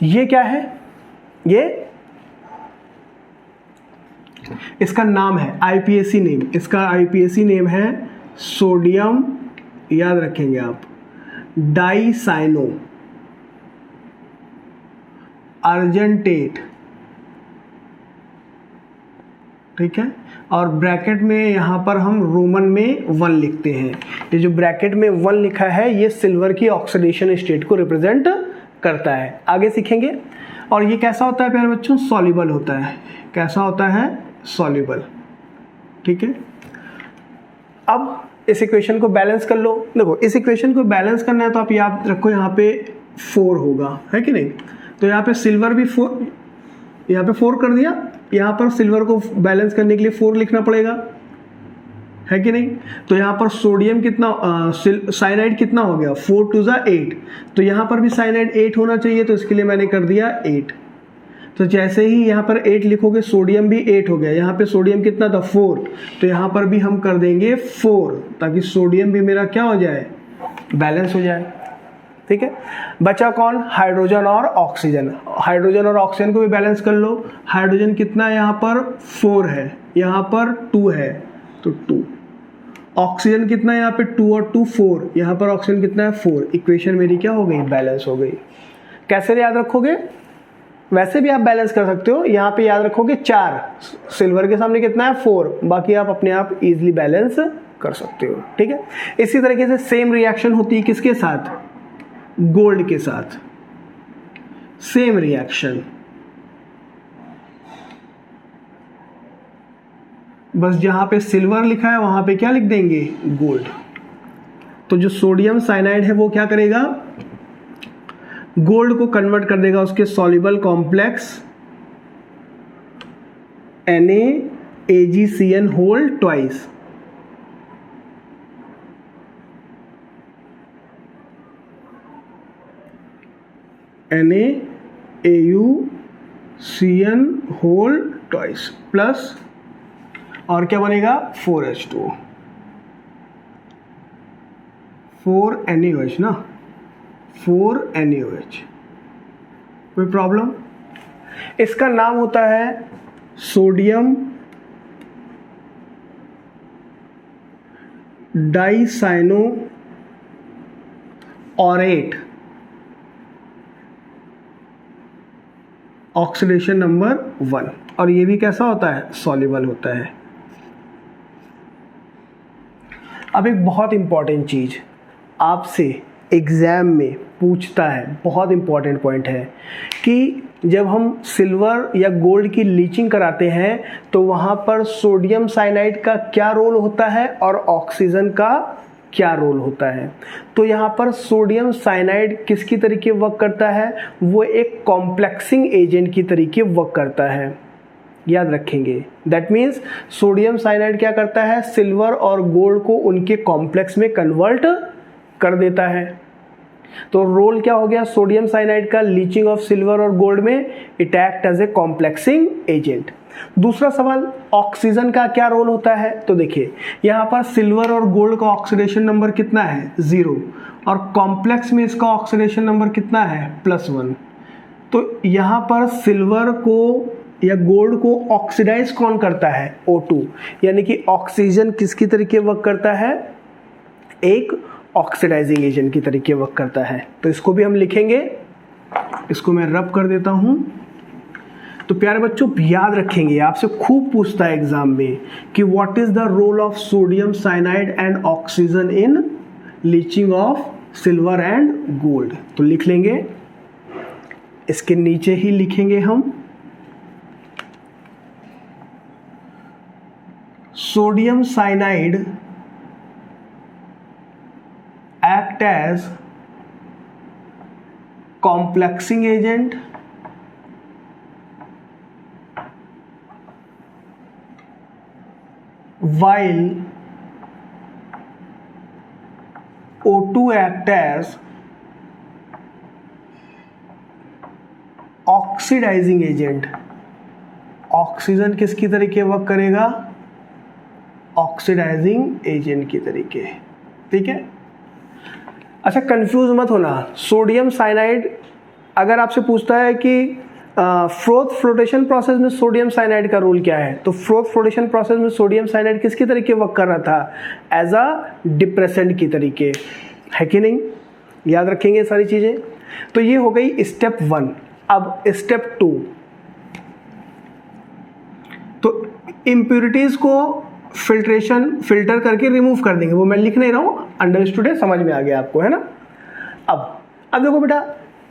Speaker 1: ये क्या है, ये इसका नाम है IPAC नेम, इसका IPAC नेम है सोडियम, याद रखेंगे आप, डाइसाइनो अर्जेंटेट। ठीक है, और ब्रैकेट में यहाँ पर हम रोमन में 1 लिखते हैं। ये जो ब्रैकेट में 1 लिखा है ये सिल्वर की ऑक्सीडेशन स्टेट को रिप्रेजेंट करता है, आगे सीखेंगे। और ये कैसा होता है प्यारे बच्चों, सॉल्युबल होता है। कैसा होता है, सॉल्युबल। ठीक है, अब इस इक्वेशन को बैलेंस कर लो। देखो इस इक्वेशन को बैलेंस करना है तो आप याद रखो यहाँ पे 4 होगा, है कि नहीं। तो यहाँ पे सिल्वर भी 4, यहाँ पे 4 कर दिया, यहाँ पर सिल्वर को बैलेंस करने के लिए 4 लिखना पड़ेगा, है कि नहीं। तो यहाँ पर सोडियम कितना, साइनाइड कितना हो गया, 4 2 8, तो यहाँ पर भी साइनाइड 8 होना चाहिए, तो इसके लिए मैंने कर दिया 8। तो जैसे ही यहाँ पर 8 लिखोगे सोडियम भी 8 हो गया, यहाँ पे सोडियम कितना था 4, तो यहाँ पर भी हम कर देंगे 4, ताकि सोडियम भी मेरा क्या हो जाए, बैलेंस हो जाए। ठीक है, बचा कौन, हाइड्रोजन और ऑक्सीजन। हाइड्रोजन और ऑक्सीजन को भी बैलेंस कर लो। हाइड्रोजन कितना है, यहाँ पर 4 है, यहाँ पर 2 है, तो 2। ऑक्सीजन कितना है, यहाँ पे 2 और 2 4, यहाँ पर ऑक्सीजन कितना है 4। इक्वेशन मेरी क्या हो गई, बैलेंस हो गई। कैसे याद रखोगे, वैसे भी आप बैलेंस कर सकते हो। यहाँ पे याद रखोगे 4, सिल्वर के सामने कितना है 4, बाकी आप अपने आप इजीली बैलेंस कर सकते हो। ठीक है, इसी तरीके से सेम रिएक्शन होती है किसके साथ, गोल्ड के साथ, सेम रिएक्शन। बस जहां पे सिल्वर लिखा है वहां पे क्या लिख देंगे, गोल्ड। तो जो सोडियम साइनाइड है वो क्या करेगा, गोल्ड को कन्वर्ट कर देगा उसके soluble complex NaAgCN whole twice. NaAuCN whole twice plus और क्या बनेगा 4H2O, 4NaOH ना, 4NaOH। कोई प्रॉब्लम? इसका नाम होता है सोडियम डाइसाइनो ऑरेट, ऑक्सीडेशन नंबर 1। और ये भी कैसा होता है? सॉल्युबल होता है। अब एक बहुत इंपॉर्टेंट चीज आपसे एग्जाम में पूछता है, बहुत इंपॉर्टेंट पॉइंट है कि जब हम सिल्वर या गोल्ड की लीचिंग कराते हैं तो वहां पर सोडियम साइनाइड का क्या रोल होता है और ऑक्सीजन का क्या रोल होता है। तो यहाँ पर सोडियम साइनाइड किसकी तरीके वर्क करता है? वो एक कॉम्प्लेक्सिंग एजेंट की तरीके वर्क करता है, याद रखेंगे। दैट मीन्स सोडियम साइनाइड क्या करता है? सिल्वर और गोल्ड को उनके कॉम्प्लेक्स में कन्वर्ट कर देता है। तो रोल क्या हो गया सोडियम साइनाइड का लीचिंग ऑफ सिल्वर और गोल्ड में? It act as a complexing agent. दूसरा सवाल, ऑक्सीजन का क्या रोल होता है? तो देखिए यहाँ पर सिल्वर और गोल्ड का ऑक्सीडेशन नंबर कितना है? 0, और कॉम्प्लेक्स में इसका ऑक्सीडेशन नंबर कितना है? +1। तो यहाँ पर सिल्वर को या गोल्ड को ऑक्सीडाइज कौन करता है? O2, यानी कि ऑक्सीजन किसकी तरीके वर्क करता है? एक ऑक्सीडाइजिंग एजेंट की तरीके वर्क करता है। तो इसको भी हम लिखेंगे, इसको मैं रब कर देता हूं। तो प्यारे बच्चों याद रखेंगे, आपसे खूब पूछता है एग्जाम में कि what is the role of sodium cyanide and oxygen in leaching of silver and gold. तो लिख लेंगे, इसके नीचे ही लिखेंगे हम sodium cyanide act as complexing agent while O2 act as oxidizing agent। Oxygen किसकी तरीके वर्क करेगा? ऑक्सीडाइजिंग एजेंट की तरीके। ठीक है, अच्छा कंफ्यूज मत होना। सोडियम साइनाइड अगर आपसे पूछता है कि फ्रोथ फ्लोटेशन प्रोसेस में सोडियम साइनाइड का रोल क्या है, तो फ्रोथ फ्लोटेशन प्रोसेस में सोडियम साइनाइड किसके तरीके वर्क कर रहा था? एज अ डिप्रेसेंट की तरीके, है कि नहीं? याद रखेंगे सारी चीजें। तो ये हो गई स्टेप 1। अब स्टेप 2, तो इम्प्यूरिटीज को फिल्टर करके रिमूव कर देंगे। वो मैं लिख नहीं रहा हूं, अंडरस्टूड है, समझ में आ गया आपको, है ना। अब देखो बेटा,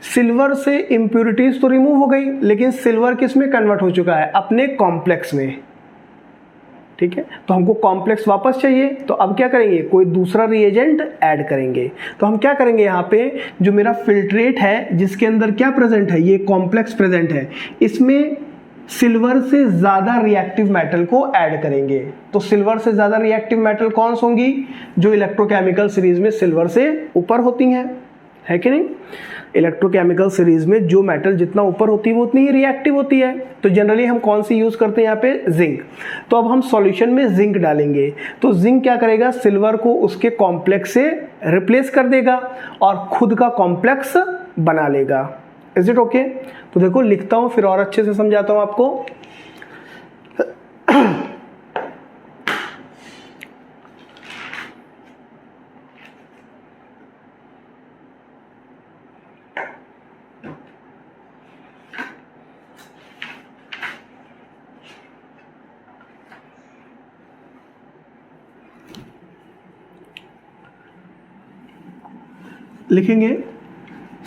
Speaker 1: सिल्वर से इम्प्यूरिटीज तो रिमूव हो गई, लेकिन सिल्वर किस में कन्वर्ट हो चुका है? अपने कॉम्प्लेक्स में। ठीक है, तो हमको कॉम्प्लेक्स वापस चाहिए, तो अब क्या करेंगे? कोई दूसरा रिएजेंट ऐड करेंगे। तो हम क्या करेंगे? यहाँ पे जो मेरा फिल्ट्रेट है जिसके अंदर क्या प्रेजेंट है? ये कॉम्प्लेक्स प्रेजेंट है, इसमें सिल्वर से ज्यादा रिएक्टिव मेटल को ऐड करेंगे। तो सिल्वर से ज्यादा रिएक्टिव मेटल कौन सी होंगी? जो इलेक्ट्रोकेमिकल सीरीज में सिल्वर से ऊपर होती हैं, है कि नहीं। इलेक्ट्रोकेमिकल सीरीज में जो मेटल जितना ऊपर होती है वो उतनी ही रिएक्टिव होती है। तो जनरली हम कौन सी यूज करते हैं यहाँ पे? जिंक। तो अब हम सॉल्यूशन में जिंक डालेंगे, तो जिंक क्या करेगा? सिल्वर को उसके कॉम्प्लेक्स से रिप्लेस कर देगा और खुद का कॉम्प्लेक्स बना लेगा। Is it okay? तो देखो लिखता हूं, फिर और अच्छे से समझाता हूं आपको। लिखेंगे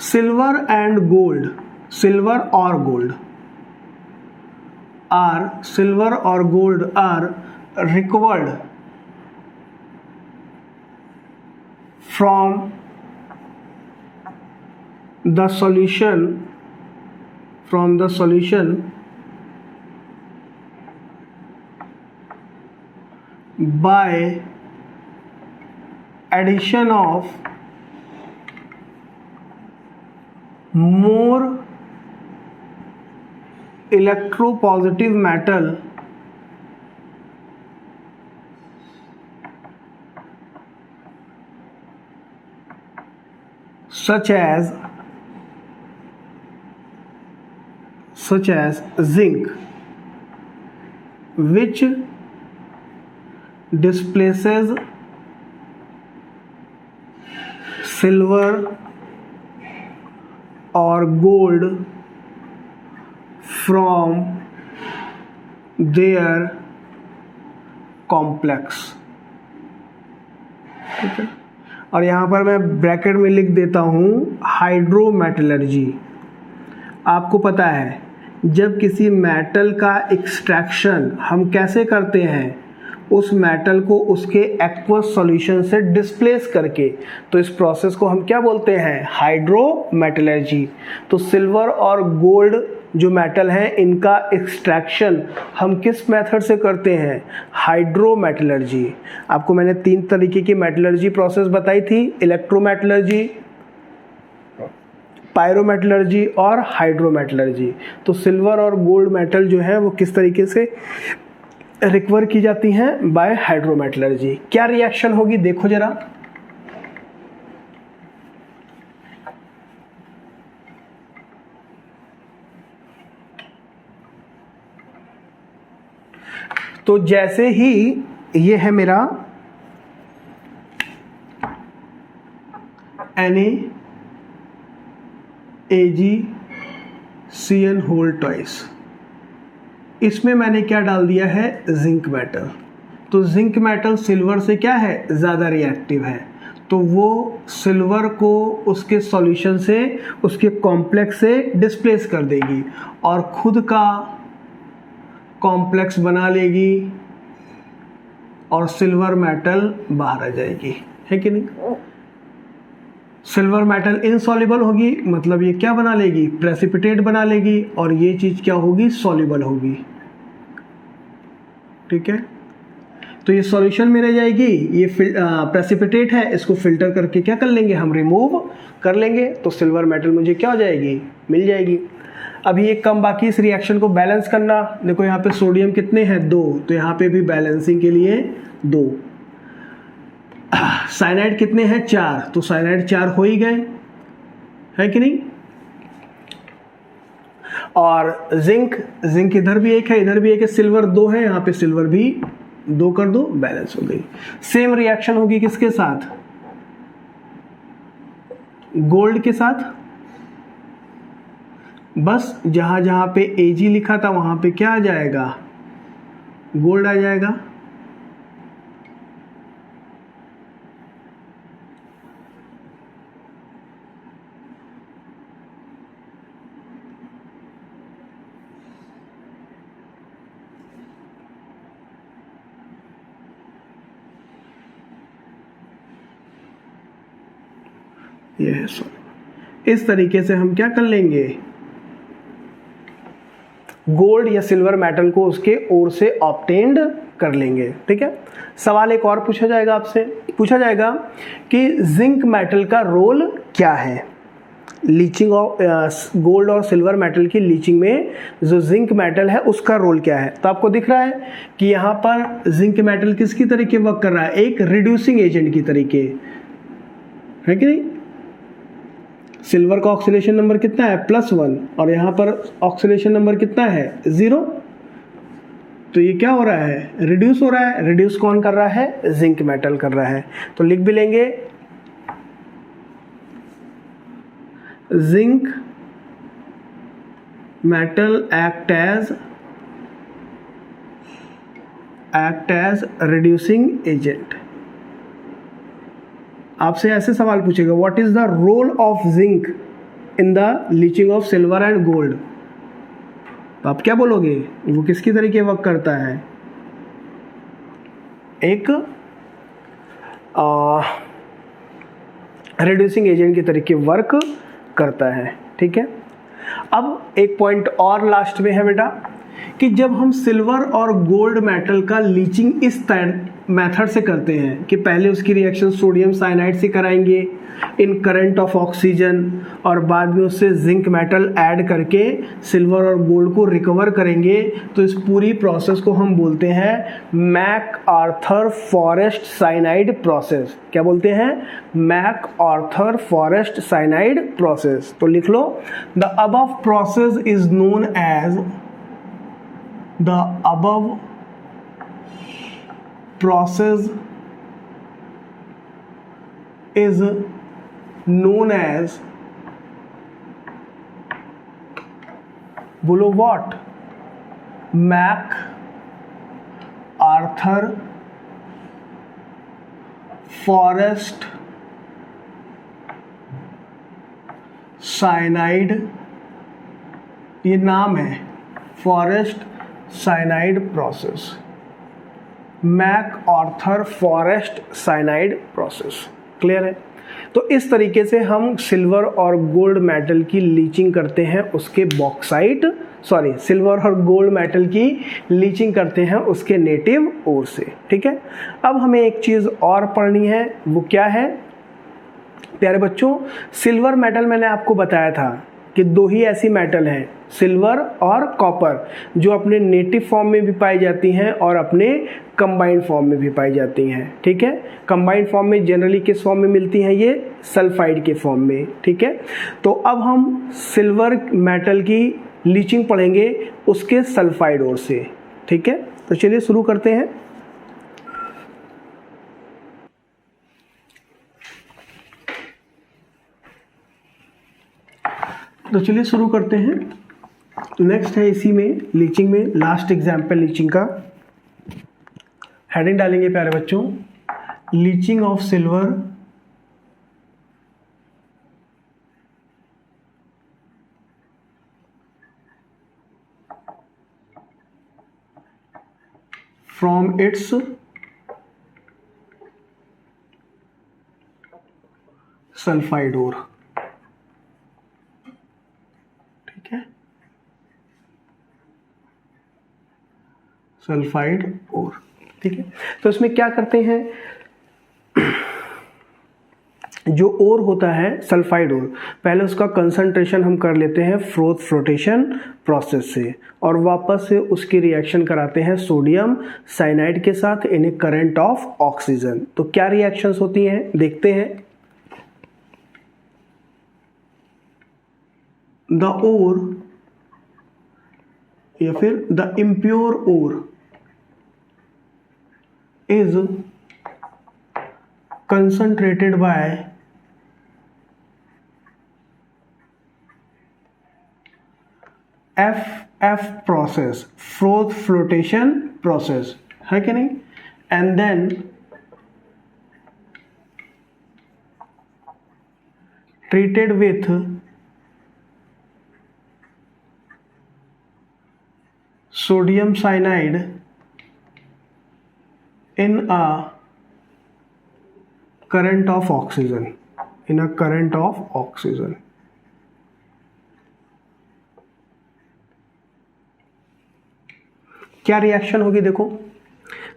Speaker 1: सिल्वर एंड गोल्ड, सिल्वर और gold are recovered from the solution by addition of more electropositive metal such as zinc, which displaces silver or gold from their complex। ठीक है, और यहाँ पर मैं ब्रैकेट में लिख देता हूँ हाइड्रोमेटलर्जी। आपको पता है जब किसी मेटल का एक्सट्रैक्शन हम कैसे करते हैं, उस मेटल को उसके एक्वस सॉल्यूशन से डिस्प्लेस करके, तो इस प्रोसेस को हम क्या बोलते हैं, हाइड्रोमेटलर्जी। तो सिल्वर और गोल्ड जो मेटल हैं इनका एक्सट्रैक्शन हम किस मेथड से करते हैं, हाइड्रोमेटलर्जी। आपको मैंने 3 तरीके की मेटलर्जी प्रोसेस बताई थी, इलेक्ट्रोमेटलर्जी, पायरोमेटलर्जी और हाइड्रोमेटलर्जी। तो सिल्वर और गोल्ड मेटल जो है वो किस तरीके से रिकवर की जाती हैं, बाय हाइड्रोमेटलर्जी। क्या रिएक्शन होगी देखो जरा। तो जैसे ही ये है मेरा NaAgCN होल ट्वाइस, इसमें मैंने क्या डाल दिया है, जिंक मेटल। तो जिंक मेटल सिल्वर से क्या है, ज़्यादा रिएक्टिव है, तो वो सिल्वर को उसके सॉल्यूशन से, उसके कॉम्प्लेक्स से डिस्प्लेस कर देगी और खुद का कॉम्प्लेक्स बना लेगी और सिल्वर मेटल बाहर आ जाएगी, है कि नहीं। सिल्वर मेटल इनसॉल्युबल होगी, मतलब ये क्या बना लेगी, प्रेसिपिटेट बना लेगी, और ये चीज़ क्या होगी, सॉल्युबल होगी। ठीक है, तो ये सॉल्यूशन में रह जाएगी, ये प्रेसिपिटेट है, इसको फिल्टर करके क्या कर लेंगे, हम रिमूव कर लेंगे, तो सिल्वर मेटल मुझे क्या हो जाएगी, मिल जाएगी। अभी एक कम बाकी, इस रिएक्शन को बैलेंस करना। देखो यहाँ पे सोडियम कितने हैं, 2, तो यहाँ पे भी बैलेंसिंग के लिए 2। साइनाइड कितने हैं, 4, तो साइनाइड 4 हो ही गए, है कि नहीं। और जिंक इधर भी एक है, इधर भी एक है, सिल्वर 2 है, यहाँ पे सिल्वर भी 2 कर दो, बैलेंस हो गई। सेम रिएक्शन होगी किसके साथ, गोल्ड के साथ। बस जहां जहां पे Ag लिखा था वहां पे क्या आ जाएगा, गोल्ड आ जाएगा। ये है सॉल्यूशन। इस तरीके से हम क्या कर लेंगे, गोल्ड या सिल्वर मेटल को उसके ओर से ऑब्टेन्ड कर लेंगे। ठीक है, सवाल एक और पूछा जाएगा आपसे, पूछा जाएगा कि जिंक मेटल का रोल क्या है, लीचिंग ऑफ गोल्ड और सिल्वर मेटल की लीचिंग में जो जिंक मेटल है उसका रोल क्या है। तो आपको दिख रहा है कि यहाँ पर जिंक मेटल किसकी तरीके वर्क कर रहा है, एक रिड्यूसिंग एजेंट की तरीके, है कि नहीं। सिल्वर का ऑक्सीडेशन नंबर कितना है, +1, और यहाँ पर ऑक्सीडेशन नंबर कितना है, 0। तो ये क्या हो रहा है, रिड्यूस हो रहा है। रिड्यूस कौन कर रहा है, जिंक मेटल कर रहा है। तो लिख भी लेंगे, zinc metal act as reducing agent. आपसे ऐसे सवाल पूछेगा, what is the role of zinc in the leaching of silver and gold. तो आप क्या बोलोगे, वो किसकी तरीके वर्क करता है, एक रिड्यूसिंग एजेंट की तरीके वर्क करता है। ठीक है, अब एक पॉइंट और लास्ट में है बेटा कि जब हम सिल्वर और गोल्ड मेटल का लीचिंग इस मेथड से करते हैं कि पहले उसकी रिएक्शन सोडियम साइनाइड से कराएंगे इन करंट ऑफ ऑक्सीजन और बाद में उससे जिंक मेटल ऐड करके सिल्वर और गोल्ड को रिकवर करेंगे, तो इस पूरी प्रोसेस को हम बोलते हैं मैकआर्थर फॉरेस्ट साइनाइड प्रोसेस। क्या बोलते हैं? MacArthur Forrest cyanide process. तो लिख लो, the above process is known as the above process is known as, बोलो what? मैकआर्थर फॉरेस्ट साइनाइड, ये नाम है, Forrest cyanide process, MacArthur Forrest cyanide process. Clear है? तो इस तरीके से हम सिल्वर और गोल्ड मेटल की लीचिंग करते हैं उसके बॉक्साइट, सिल्वर और गोल्ड मेटल की लीचिंग करते हैं उसके नेटिव ओर से। ठीक है, अब हमें एक चीज और पढ़नी है, वो क्या है प्यारे बच्चों? सिल्वर मेटल मैंने आपको बताया था कि दो ही ऐसी मेटल हैं, सिल्वर और कॉपर, जो अपने नेटिव फॉर्म में भी पाई जाती हैं और अपने कंबाइंड फॉर्म में भी पाई जाती हैं। ठीक है, कंबाइंड फॉर्म में जनरली किस फॉर्म में मिलती हैं? ये सल्फाइड के फॉर्म में। ठीक है, तो अब हम सिल्वर मेटल की लीचिंग पढ़ेंगे उसके सल्फाइड ओर से। ठीक है, तो चलिए शुरू करते हैं। तो चलिए शुरू करते हैं। नेक्स्ट है इसी में लीचिंग में लास्ट एग्जाम्पल लीचिंग का। हेडिंग डालेंगे प्यारे बच्चों, leaching of silver from its sulphide ore. ठीक है, सल्फाइड ओर। ठीक है, तो इसमें क्या करते हैं, जो ओर होता है सल्फाइड ओर, पहले उसका कंसंट्रेशन हम कर लेते हैं फ्लोटेशन प्रोसेस से और वापस से उसकी रिएक्शन कराते हैं सोडियम साइनाइड के साथ इन ए करंट ऑफ ऑक्सीजन। तो क्या रिएक्शंस होती हैं देखते हैं। द ओर या फिर the impure ore is concentrated by FF process, flotation process, है कि नहीं? And then treated with sodium cyanide in a current of oxygen, in a current of oxygen। क्या रिएक्शन होगी देखो,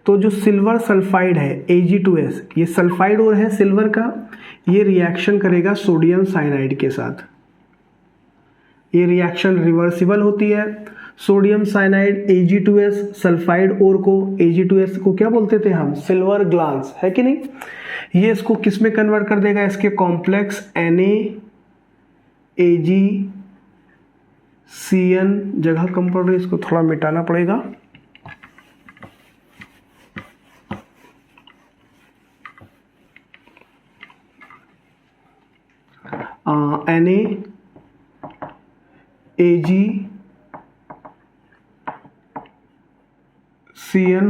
Speaker 1: तो जो सिल्वर सल्फाइड है Ag2S, ये सल्फाइड और है सिल्वर का, ये रिएक्शन करेगा सोडियम साइनाइड के साथ। ये रिएक्शन रिवर्सिबल होती है। सोडियम साइनाइड Ag2S सल्फाइड ओर को, Ag2S को क्या बोलते थे हम? सिल्वर ग्लांस, है कि नहीं? ये इसको किस में कन्वर्ट कर देगा? इसके कॉम्प्लेक्स NaAgCN जगह कम पड़ रही है, इसको थोड़ा मिटाना पड़ेगा। NaAgCN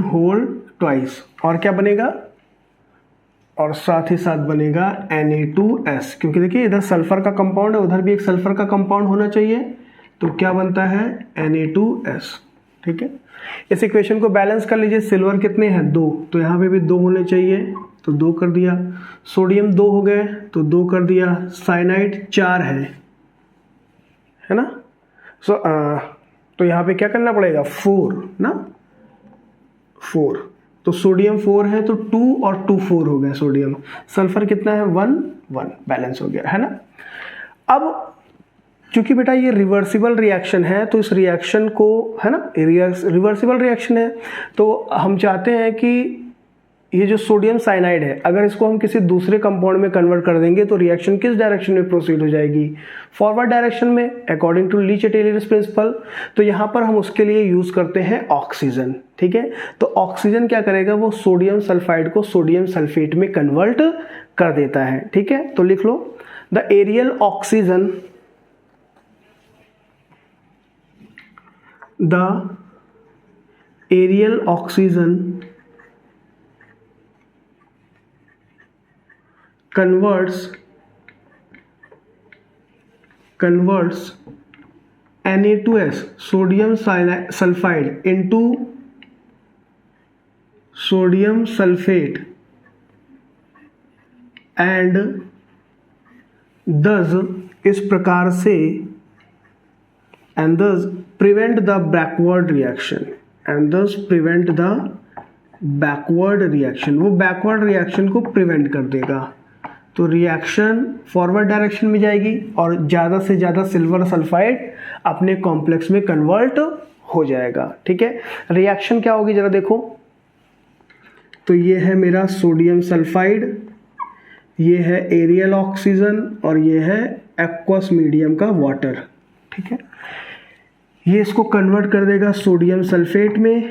Speaker 1: होल ट्वाइस, और क्या बनेगा? और साथ ही साथ बनेगा Na2S, क्योंकि देखिए इधर सल्फर का कंपाउंड है, उधर भी एक सल्फर का कंपाउंड होना चाहिए, तो क्या बनता है? Na2S। ठीक है, इस इक्वेशन को बैलेंस कर लीजिए। सिल्वर कितने हैं? 2, तो यहाँ पे भी 2 होने चाहिए, तो 2 कर दिया। सोडियम 2 हो गए, तो 2 कर दिया। साइनाइड 4 है ना? तो यहाँ पे क्या करना पड़ेगा 4 ना, 4, तो सोडियम 4 है तो 2 और 2 4 हो गया सोडियम। सल्फर कितना है 1 1, बैलेंस हो गया है ना। अब क्योंकि बेटा ये रिवर्सिबल रिएक्शन है तो इस रिएक्शन को है ना, रिवर्सिबल रिएक्शन है तो हम चाहते हैं कि ये जो सोडियम साइनाइड है अगर इसको हम किसी दूसरे कंपाउंड में कन्वर्ट कर देंगे तो रिएक्शन किस डायरेक्शन में प्रोसीड हो जाएगी, फॉरवर्ड डायरेक्शन में, अकॉर्डिंग टू ली चैटेलियस प्रिंसिपल। तो यहाँ पर हम उसके लिए यूज करते हैं ऑक्सीजन। ठीक है, तो ऑक्सीजन क्या करेगा, वो सोडियम सल्फाइड को सोडियम सल्फेट में कन्वर्ट कर देता है। ठीक है, तो लिख लो the aerial oxygen, the aerial oxygen converts Na2S sodium sulfide into sodium sulfate and thus इस प्रकार से and thus prevent the backward reaction वो बैकवर्ड रिएक्शन को प्रिवेंट कर देगा। तो रिएक्शन फॉरवर्ड डायरेक्शन में जाएगी और ज़्यादा से ज़्यादा सिल्वर सल्फाइड अपने कॉम्प्लेक्स में कन्वर्ट हो जाएगा। ठीक है, रिएक्शन क्या होगी जरा देखो, तो ये है मेरा सोडियम सल्फाइड, ये है एरियल ऑक्सीजन और ये है एक्वस मीडियम का वाटर। ठीक है, ये इसको कन्वर्ट कर देगा सोडियम सल्फेट में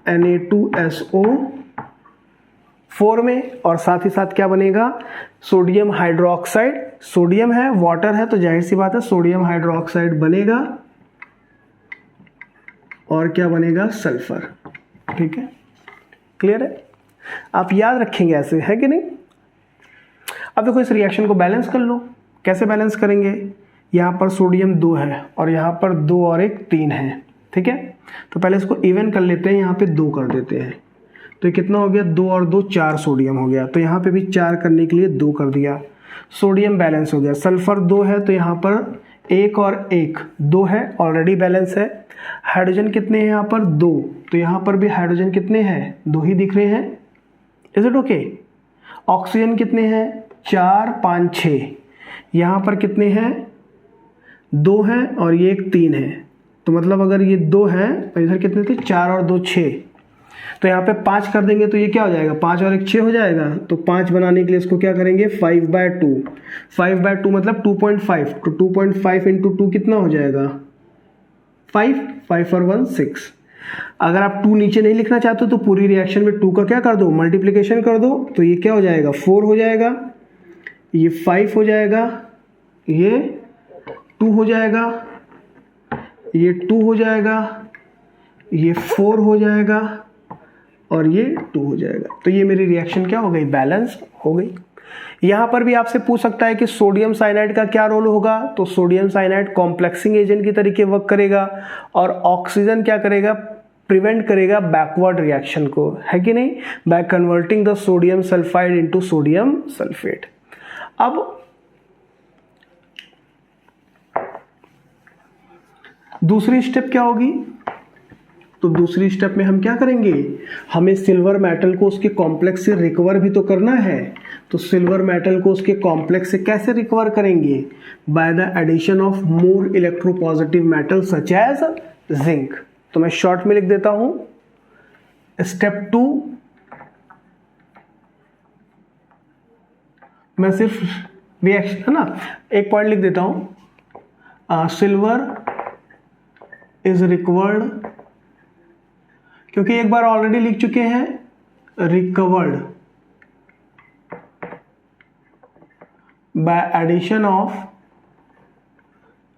Speaker 1: Na2SO4 में, और साथ ही साथ क्या बनेगा सोडियम हाइड्रोक्साइड, सोडियम है वाटर है तो जाहिर सी बात है सोडियम हाइड्रोक्साइड बनेगा और क्या बनेगा सल्फर। ठीक है, क्लियर है, आप याद रखेंगे ऐसे, है कि नहीं। अब देखो इस रिएक्शन को बैलेंस कर लो, कैसे बैलेंस करेंगे, यहाँ पर सोडियम 2 है और यहाँ पर 2 और 1 3 है। ठीक है, तो पहले इसको इवन कर लेते हैं, यहाँ पे 2 कर देते हैं, तो ये कितना हो गया 2 और 2 4 सोडियम हो गया, तो यहाँ पे भी 4 करने के लिए 2 कर दिया, सोडियम बैलेंस हो गया। सल्फर 2 है तो यहाँ पर 1 और 1 2 है, ऑलरेडी बैलेंस है। हाइड्रोजन कितने हैं यहाँ पर 2, तो यहाँ पर भी हाइड्रोजन कितने हैं 2 ही दिख रहे हैं, इज इट ओके। ऑक्सीजन कितने हैं 4 5 6, यहाँ पर कितने हैं 2 हैं और ये 1 3 है, तो मतलब अगर ये 2 है तो इधर कितने थे 4 और 2 6, तो यहाँ पे 5 कर देंगे तो ये क्या हो जाएगा 5 और 1 6 हो जाएगा। तो 5 बनाने के लिए इसको क्या करेंगे 5/2, 5/2 मतलब 2.5, तो 2.5 इंटू 2 कितना हो जाएगा 5, 5 और 1 6। अगर आप 2 नीचे नहीं लिखना चाहते हो तो पूरी रिएक्शन में 2 का क्या कर दो मल्टीप्लिकेशन कर दो, तो ये क्या हो जाएगा 4 हो जाएगा, ये 5 हो जाएगा, ये 2 हो जाएगा, ये 2 हो जाएगा, ये 4 हो जाएगा और ये 2 हो जाएगा। तो ये मेरी रिएक्शन क्या हो गई बैलेंस हो गई। यहाँ पर भी आपसे पूछ सकता है कि सोडियम साइनाइड का क्या रोल होगा, तो सोडियम साइनाइड कॉम्प्लेक्सिंग एजेंट की तरीके वर्क करेगा और ऑक्सीजन क्या करेगा प्रिवेंट करेगा बैकवर्ड रिएक्शन को, है कि नहीं, by converting the sodium sulphide into sodium sulphate. अब दूसरी स्टेप क्या होगी, तो दूसरी स्टेप में हम क्या करेंगे, हमें सिल्वर मेटल को उसके कॉम्प्लेक्स से रिकवर भी तो करना है। तो सिल्वर मेटल को उसके कॉम्प्लेक्स से कैसे रिकवर करेंगे, by the addition of more electropositive metal such as zinc. तो मैं शॉर्ट में लिख देता हूं स्टेप 2, मैं सिर्फ रिएक्शन है ना एक पॉइंट लिख देता हूं, सिल्वर इज रिकवर्ड, क्योंकि एक बार ऑलरेडी लिख चुके हैं recovered by addition of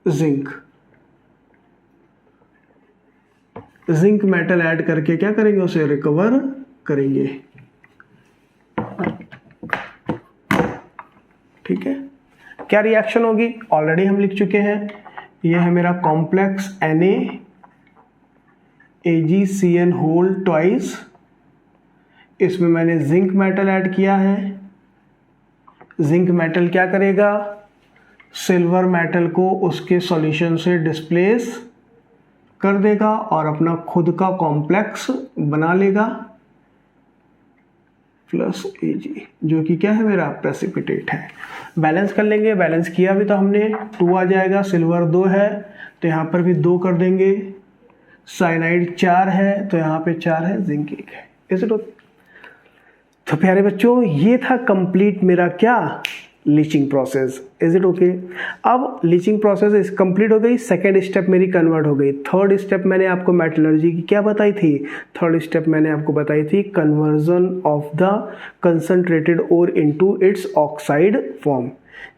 Speaker 1: zinc. Zinc metal add करके क्या करेंगे उसे रिकवर करेंगे। ठीक है, क्या रिएक्शन होगी ऑलरेडी हम लिख चुके हैं, यह है मेरा कॉम्प्लेक्स NaAgCN होल ट्वाइस, इसमें मैंने जिंक मेटल ऐड किया है। जिंक मेटल क्या करेगा सिल्वर मेटल को उसके सॉल्यूशन से डिस्प्लेस कर देगा और अपना खुद का कॉम्प्लेक्स बना लेगा प्लस Ag, जो कि क्या है मेरा प्रेसिपिटेट है। बैलेंस कर लेंगे, बैलेंस किया भी तो हमने 2 आ जाएगा, सिल्वर 2 है तो यहाँ पर भी 2 कर देंगे, साइनाइड 4 है तो यहाँ पे 4 है, जिंक 1 है। Is it okay? तो प्यारे बच्चों ये था कंप्लीट मेरा क्या leaching process. Is it okay? अब लीचिंग प्रोसेस कंप्लीट हो गई, सेकेंड स्टेप मेरी कन्वर्ट हो गई। थर्ड स्टेप मैंने आपको मेटलर्जी की क्या बताई थी? थर्ड स्टेप मैंने आपको बताई थी conversion of the concentrated ore into its oxide form.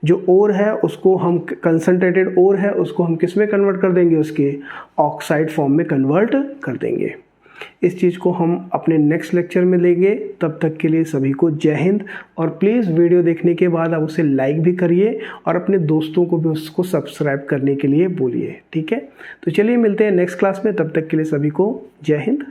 Speaker 1: जो ओर है उसको हम कंसंट्रेटेड ओर है उसको हम किस में कन्वर्ट कर देंगे? उसके ऑक्साइड फॉर्म में कन्वर्ट कर देंगे। इस चीज़ को हम अपने नेक्स्ट लेक्चर में लेंगे। तब तक के लिए सभी को जय हिंद। और प्लीज़ वीडियो देखने के बाद आप उसे लाइक भी करिए और अपने दोस्तों को भी उसको सब्सक्राइब करने के लिए बोलिए। ठीक है, तो चलिए मिलते हैं नेक्स्ट क्लास में। तब तक के लिए सभी को जय हिंद।